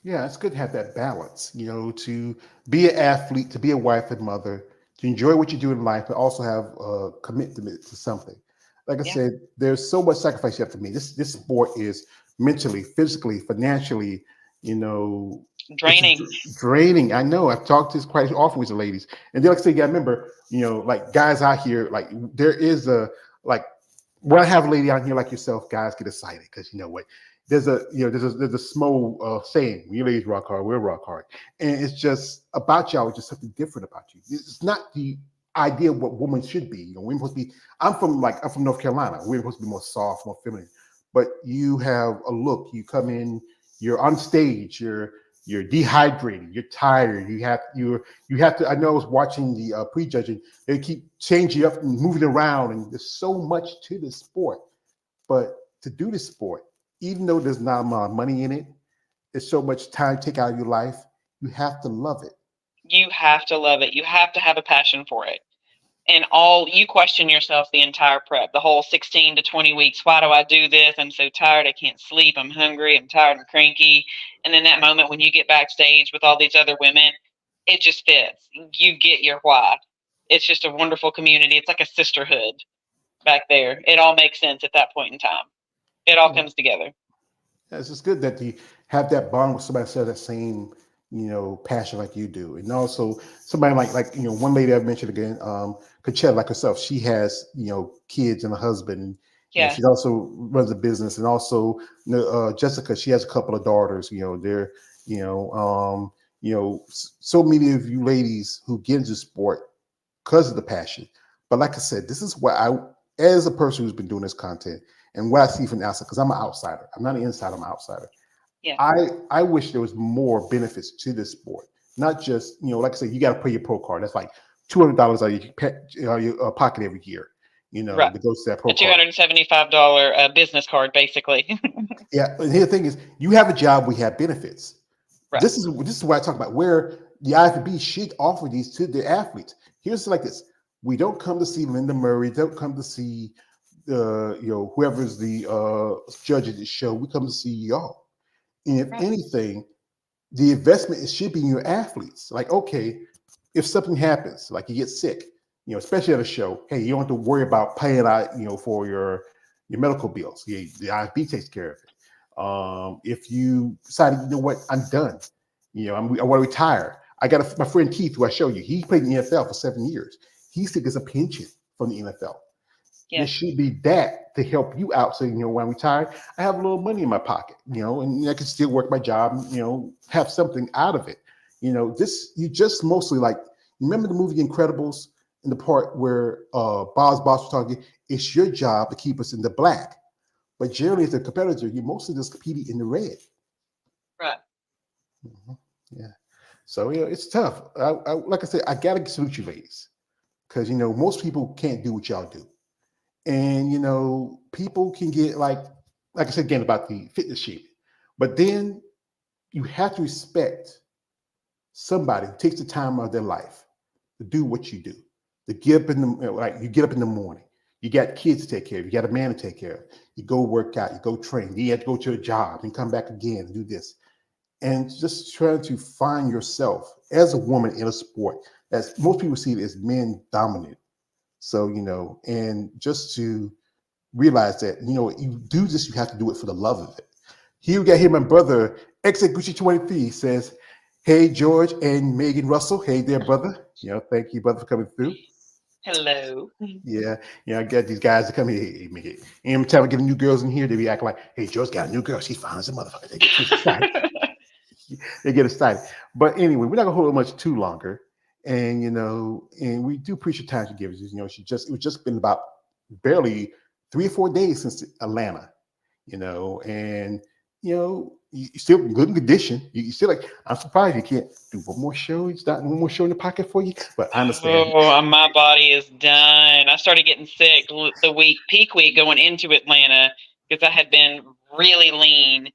Yeah, it's good to have that balance, to be an athlete, to be a wife and mother, to enjoy what you do in life, but also have a commitment to something. Like I Yeah. said, there's so much sacrifice you have to make. This sport is mentally, physically, financially, Draining. it's draining. I know. I've talked to this quite often with the ladies, and they like to say, "Yeah, remember, like guys out here, like there is a like when I have a lady out here like yourself, guys get excited because you know what." There's a small saying, "We ladies rock hard, we're rock hard," and it's just about y'all. It's just something different about you. It's not the idea of what women should be. We're supposed to be. I'm from North Carolina. We're supposed to be more soft, more feminine. But you have a look. You come in. You're on stage. You're dehydrated. You're tired. You have to. I know I was watching the prejudging. They keep changing you up and moving around, and there's so much to this sport. But to do this sport, even though there's not a lot of money in it, there's so much time to take out of your life. You have to love it. You have to love it. You have to have a passion for it. And you question yourself the entire prep, the whole 16 to 20 weeks. Why do I do this? I'm so tired. I can't sleep. I'm hungry. I'm tired and cranky. And then that moment when you get backstage with all these other women, it just fits. You get your why. It's just a wonderful community. It's like a sisterhood back there. It all makes sense at that point in time. It all comes together. It's just good that you have that bond with somebody that has that same, passion like you do, and also somebody like one lady I mentioned again, Conchetta, like herself. She has kids and a husband. Yeah. She also runs a business, and also Jessica. She has a couple of daughters. They're so many of you ladies who get into sport because of the passion. But like I said, this is what as a person who's been doing this content, and what I see from the outside, because I'm an outsider. I'm not an insider, I'm an outsider. Yeah. I wish there was more benefits to this sport. Not just, like I said, you got to pay your pro card. That's like $200 out of your pocket every year, Right. that goes to that pro a $275 business card, basically. Yeah. And the thing is, you have a job, we have benefits. Right. This is what I talk about, where the IFBB should offer these to the athletes. Here's like this. We don't come to see Linda Murray, don't come to see whoever's the judge of the show. We come to see y'all. And if anything, the investment should be in your athletes. Like, okay, if something happens, like you get sick, especially at a show, hey, you don't have to worry about paying out, for your medical bills. The IFB takes care of it. If you decide, you know what, I'm done. I want to retire. I got my friend Keith, who I showed you. He played in the NFL for 7 years. He still gets a pension from the NFL. There Yeah. should be that to help you out. So, when I'm retired, I have a little money in my pocket, and I can still work my job, have something out of it. You just mostly like, remember the movie Incredibles, in the part where Bob's boss was talking, it's your job to keep us in the black. But generally, as a competitor, you're mostly just competing in the red. Right. Mm-hmm. Yeah. So, it's tough. Like I said, I got to salute you ladies, because, most people can't do what y'all do. And, people can get like I said again about the fitness shape, but then you have to respect somebody who takes the time out of their life to do what you do, to get up in the, like you get up in the morning, you got kids to take care of, you got a man to take care of, you go work out, you go train, you have to go to a job and come back again and do this. And just trying to find yourself as a woman in a sport that most people see it as men dominant. So, and just to realize that, you do this, you have to do it for the love of it. Here we got here, my brother, Gucci23 says, hey, George and Megan Russell. Hey there, brother. Thank you, brother, for coming through. Hello. Yeah. I got these guys that come here. Hey, Megan. Every time I get new girls in here, they be acting like, hey, George got a new girl. She's fine as a motherfucker. They get excited. They get excited. But anyway, we're not gonna hold it much too longer. And and we do appreciate time to give us. It was just been about barely 3 or 4 days since Atlanta, and you still in good condition. You still like, I'm surprised you can't do one more show. It's not one more show in the pocket for you, but I understand. Oh, my body is done. I started getting sick the peak week going into Atlanta because I had been really lean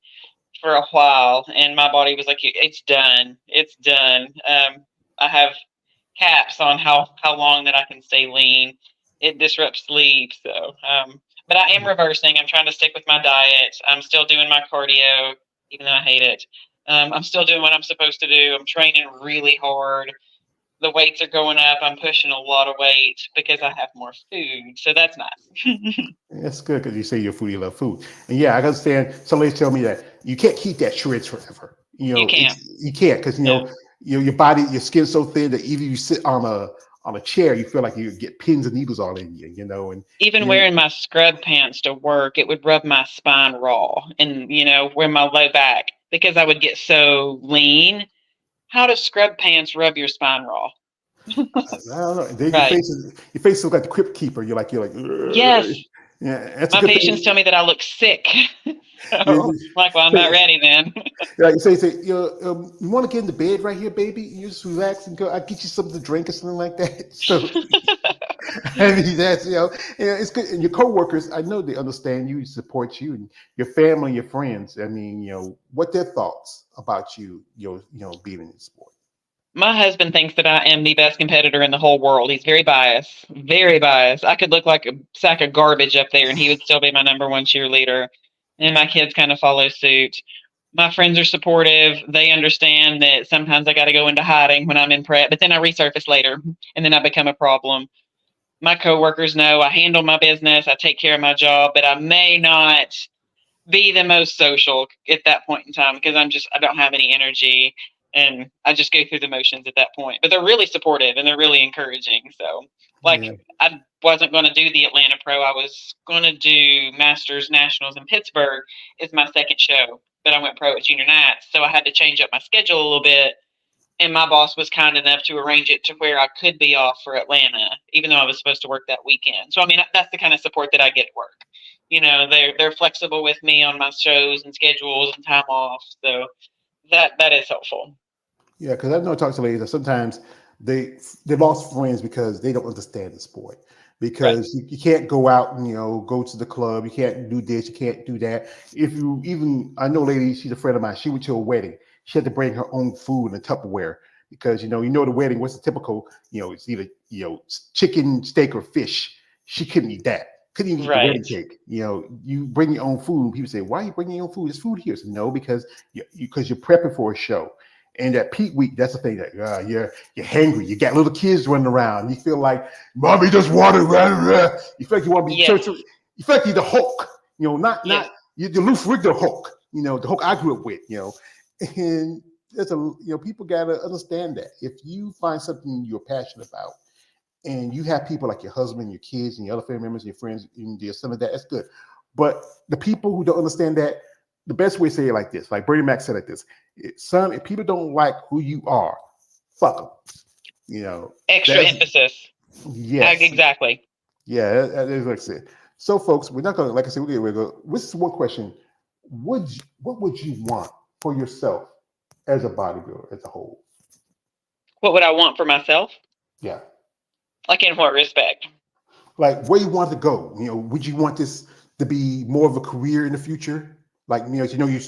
for a while, and my body was like, it's done. It's done. I have caps on how long that I can stay lean. It disrupts sleep. So, but I am reversing. I'm trying to stick with my diet. I'm still doing my cardio, even though I hate it. I'm still doing what I'm supposed to do. I'm training really hard. The weights are going up. I'm pushing a lot of weight because I have more food. So that's nice. That's good, because you say you're foodie, you love food. And yeah, I understand. Somebody tell me that you can't keep that shreds forever. You can't. You can't, because your body, your skin's so thin that even if you sit on a chair, you feel like you get pins and needles all in you. And even wearing my scrub pants to work, it would rub my spine raw, and wear my low back because I would get so lean. How do scrub pants rub your spine raw? I don't know. Then Right. your face looks like the Crypt Keeper. You're like, yes. Yeah, that's My a good patients thing. tell me that I look sick. So, like, well, I'm not ready then. Like you say, you want to get in the bed right here, baby? You just relax and go. I'll get you something to drink or something like that. So, I mean, that's it's good. And your coworkers, I know they understand you, support you, and your family, your friends. I mean, what their thoughts about you, being in the sport. My husband thinks that I am the best competitor in the whole world. He's very biased, very biased. I could look like a sack of garbage up there, and he would still be my number one cheerleader. And my kids kind of follow suit. My friends are supportive. They understand that sometimes I got to go into hiding when I'm in prep, but then I resurface later, and then I become a problem. My coworkers know I handle my business. I take care of my job, but I may not be the most social at that point in time because I don't have any energy, and I just go through the motions at that point. But they're really supportive and they're really encouraging. So, like, Yeah. I wasn't going to do the Atlanta Pro. I was going to do Masters Nationals in Pittsburgh as my second show, but I went pro at Junior Nights, so I had to change up my schedule a little bit. And my boss was kind enough to arrange it to where I could be off for Atlanta, even though I was supposed to work that weekend. So, I mean, that's the kind of support that I get at work. They're flexible with me on my shows and schedules and time off. So that is helpful. Yeah, because I know I talk to ladies that sometimes they lost friends because they don't understand the sport. Right. Because you can't go out and go to the club, you can't do this, you can't do that. If you even, I know a lady, she's a friend of mine. She went to a wedding. She had to bring her own food in a Tupperware because the wedding. What's the typical? It's either chicken, steak, or fish. She couldn't eat that couldn't even eat the wedding Right. cake. You know, you bring your own food. People say, "Why are you bringing your own food? There's food here." So no, because you're prepping for a show. And that peak week, that's the thing that you're hangry. You got little kids running around. You feel like mommy just wanted. You feel like you want to be Yes. church. You feel like you're the Hulk. You know, Yes. not you're the Luke Richter Hulk. You know, the Hulk I grew up with. You know, and there's people gotta understand that if you find something you're passionate about, and you have people like your husband, your kids, and your other family members, your friends, and your son of that, that's good. But the people who don't understand that, the best way to say it like this, like Bernie Mac said like this, son, if people don't like who you are, fuck them. You know, Extra that's emphasis. yes. Exactly. Yeah, that is like I said. So folks, we're not gonna, like I said, we're gonna go. This is one question. What would you want for yourself as a bodybuilder as a whole? What would I want for myself? Yeah. Like in what respect? Like where you want to go. You know, would you want this to be more of a career in the future? Like you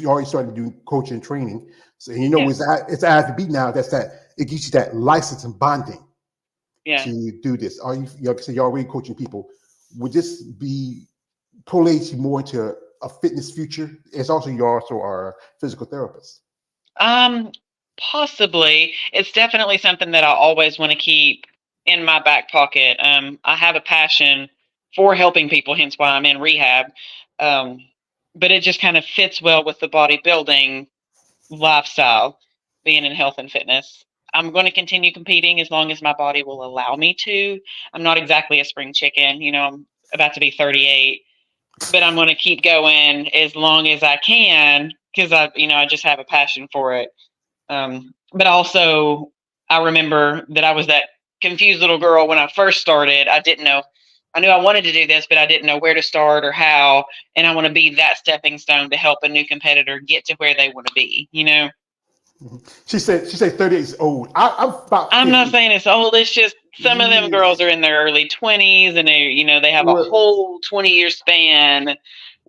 already started to do coaching and training, so Yeah. it's IFBB now. That's that it gives you that license and bonding Yeah. to do this. Are so you're already coaching people? Would this be correlate you more into a fitness future? It's also you also are a physical therapist. Um, Possibly. It's definitely something that I always want to keep in my back pocket. I have a passion for helping people, hence why I'm in rehab. Um, but it just kind of fits well with the bodybuilding lifestyle, being in health and fitness. I'm going to continue competing as long as my body will allow me to. I'm not exactly a spring chicken. I'm about to be 38, but I'm going to keep going as long as I can because I just have a passion for it. But also, I remember that I was that confused little girl when I first started. I didn't know. I knew I wanted to do this, but I didn't know where to start or how. And I want to be that stepping stone to help a new competitor get to where they want to be. She said 38 is old. I'm about I'm not 50. saying it's old. It's just some of them Yeah. girls are in their early 20s and they have a Well, whole 20-year span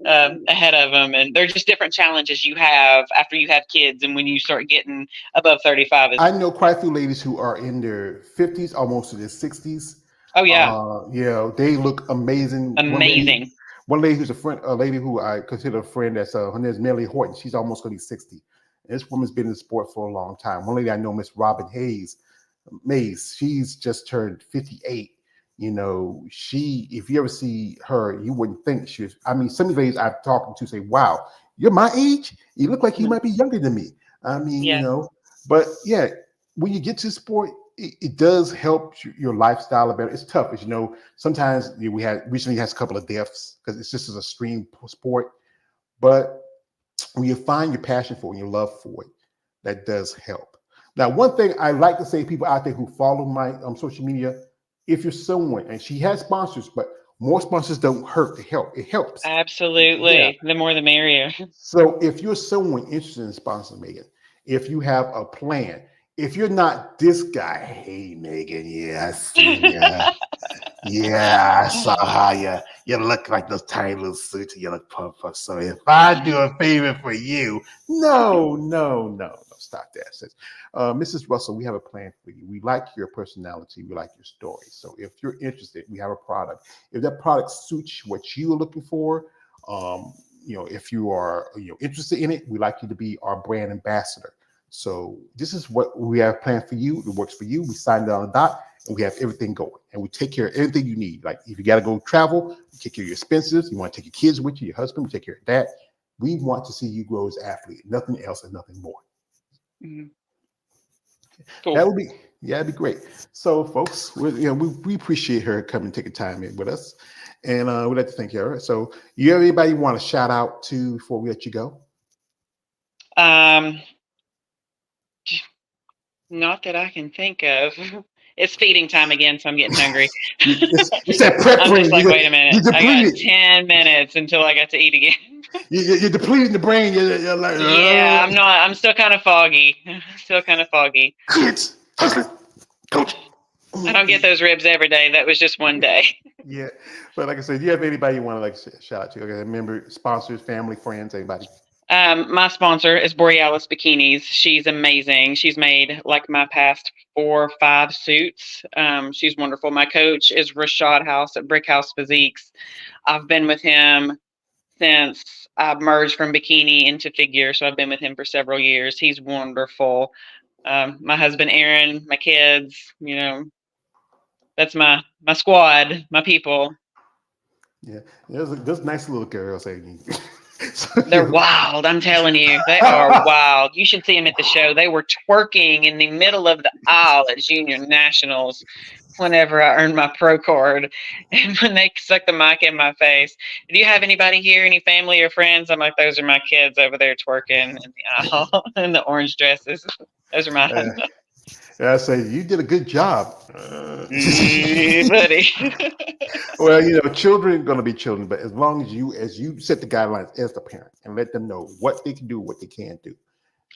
ahead of them. And they're just different challenges you have after you have kids. And when you start getting above 35 I is, know quite a few ladies who are in their 50s, almost to their 60s. oh yeah, They look amazing. amazing. One lady who's a lady who I consider a friend. That's her name is Melly Horton. She's almost going to be 60. And this woman's been in the sport for a long time. One lady I know, Miss Robin Mays. She's just turned 58. If you ever see her, you wouldn't think she was. I mean, some of the ladies I've talked to say, "Wow, you're my age. You look like you might be younger than me." I mean, Yeah, but yeah, when you get to sport, it does help your lifestyle a bit. It's tough, as you know. Sometimes we had recently has a couple of deaths because it's just as a extreme sport. But when you find your passion for it and your love for it, that does help. Now, one thing I like to say, people out there who follow my social media, if you're someone, and she has sponsors, but more sponsors don't hurt. It help. It helps. Yeah. absolutely. The more the merrier. So if you're someone interested in sponsoring Megan, if you have a plan, if you're not this guy, hey Megan, yeah, I seen ya. Yeah, I saw how you look like those tiny little suits and you look puff. So if I do a favor for you, no, stop that. Sis. Mrs. Russell, we have a plan for you. We like your personality. We like your story. So if you're interested, we have a product. If that product suits what you're looking for, if you are interested in it, we like you to be our brand ambassador. So this is what we have planned for you. It works for you. We signed it on the dot, and we have everything going. And we take care of everything you need. Like if you got to go travel, we take care of your expenses. You want to take your kids with you, your husband, we take care of that. We want to see you grow as an athlete. Nothing else and nothing more. Mhm. That Cool. would be, yeah, that'd be great. So, folks, we appreciate her coming, taking time in with us, and we'd like to thank her. So, you have anybody you want to shout out to before we let you go? Um, Not that I can think of. It's feeding time again, so I'm getting hungry. It's that prep I'm brain. just like, wait a minute. You I got depleted. 10 minutes until I got to eat again. You're depleting the brain. You're like, Yeah, I'm not. I'm still kind of foggy. Still kind of foggy. coach, coach. I don't get those ribs every day. That was just one day. Yeah, but like I said, do you have anybody you want to shout out to? Okay, member, sponsors, family, friends, anybody? My sponsor is Borealis Bikinis. She's amazing. She's made like my past 4 or 5 suits. She's wonderful. My coach is Rashad House at Brick House Physiques. I've been with him since I merged from bikini into figure, so I've been with him for several years. He's wonderful. My husband Aaron, my kids, that's my squad, my people. Yeah, there's nice little girls. They're wild. I'm telling you, they are wild. You should see them at the show. They were twerking in the middle of the aisle at Junior Nationals whenever I earned my pro card. And when they stuck the mic in my face, do you have anybody here, any family or friends? I'm like, those are my kids over there twerking in the aisle in the orange dresses. Those are mine. I say you did a good job, buddy. Well, children are going to be children, but as long as you set the guidelines as the parent and let them know what they can do, what they can't do.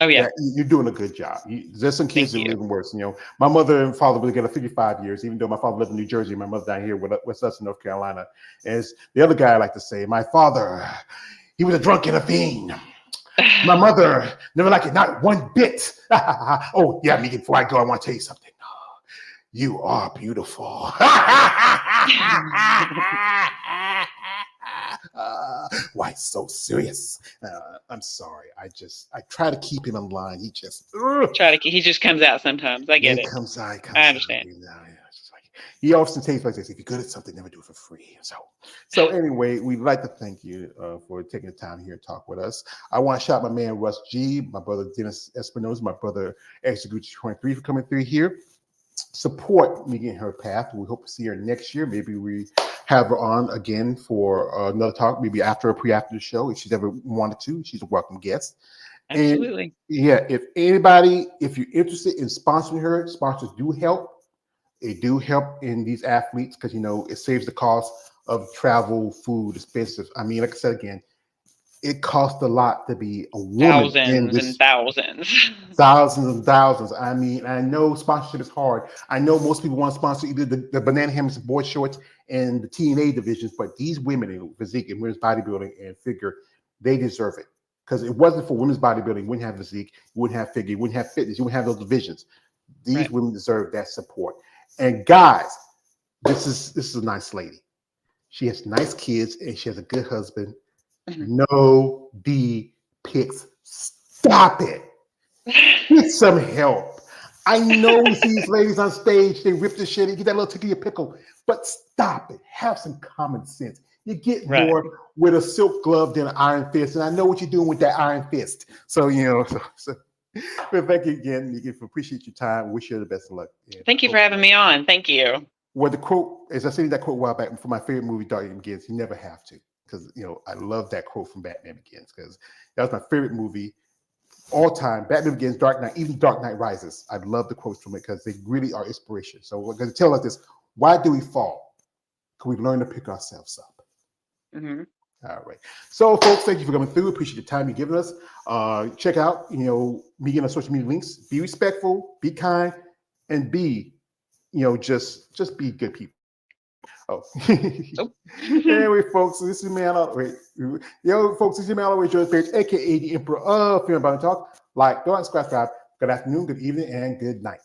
Oh yeah, you're doing a good job. There's some kids that are even worse. My mother and father were together 55 years, even though my father lived in New Jersey, my mother down here with us in North Carolina. As the other guy I like to say, my father, he was a drunk and a fiend. My mother never liked it, not one bit. Oh yeah, Megan, before I go, I want to tell you something. You are beautiful. Why so serious? I'm sorry. I try to keep him in line. He just he just comes out sometimes. I get it. I understand. He often takes like this: if you're good at something, never do it for free. So anyway, we'd like to thank you for taking the time here to talk with us. I want to shout my man Russ G, my brother Dennis Espinosa, my brother Executive 23 for coming through here. Support Megan in her path. We hope to see her next year. Maybe we have her on again for another talk, maybe after the show. If she's ever wanted to, she's a welcome guest. Absolutely. And yeah, if you're interested in sponsoring her, sponsors do help. They do help in these athletes because it saves the cost of travel, food, expenses. I mean, like I said again, it costs a lot to be a woman. Thousands and thousands. Thousands and thousands. I mean, I know sponsorship is hard. I know most people want to sponsor either the banana hammocks and board shorts and the TNA divisions, but these women in physique and women's bodybuilding and figure, they deserve it. Because it wasn't for women's bodybuilding, you wouldn't have physique, you wouldn't have figure, you wouldn't have fitness, you wouldn't have those divisions. These women deserve that support. And guys, this is a nice lady. She has nice kids and she has a good husband. Mm-hmm. No D pics. Stop it. Get some help. I know we see these ladies on stage, they rip the shit and get that little tickle your pickle, but stop it. Have some common sense. You get more with a silk glove than an iron fist, and I know what you're doing with that iron fist. So, but thank you again, Megan. Appreciate your time. Wish you the best of luck. Thank you for having me on. Thank you. Well, the quote, as I said that quote a while back, for my favorite movie, Batman Begins, you never have to. Because, I love that quote from Batman Begins, because that was my favorite movie all time. Batman Begins, Dark Knight, even Dark Knight Rises. I love the quotes from it because they really are inspiration. So we're going to tell us this. Why do we fall? Can we learn to pick ourselves up? Mm-hmm. All right. So, folks, thank you for coming through. Appreciate the time you've given us. Check out, me on social media links. Be respectful, be kind, and be, just be good people. Oh. Anyway, folks, this is man. Folks, this is man always George Page, aka the Emperor of Female Body Talk. Like, don't subscribe. Good afternoon, good evening, and good night.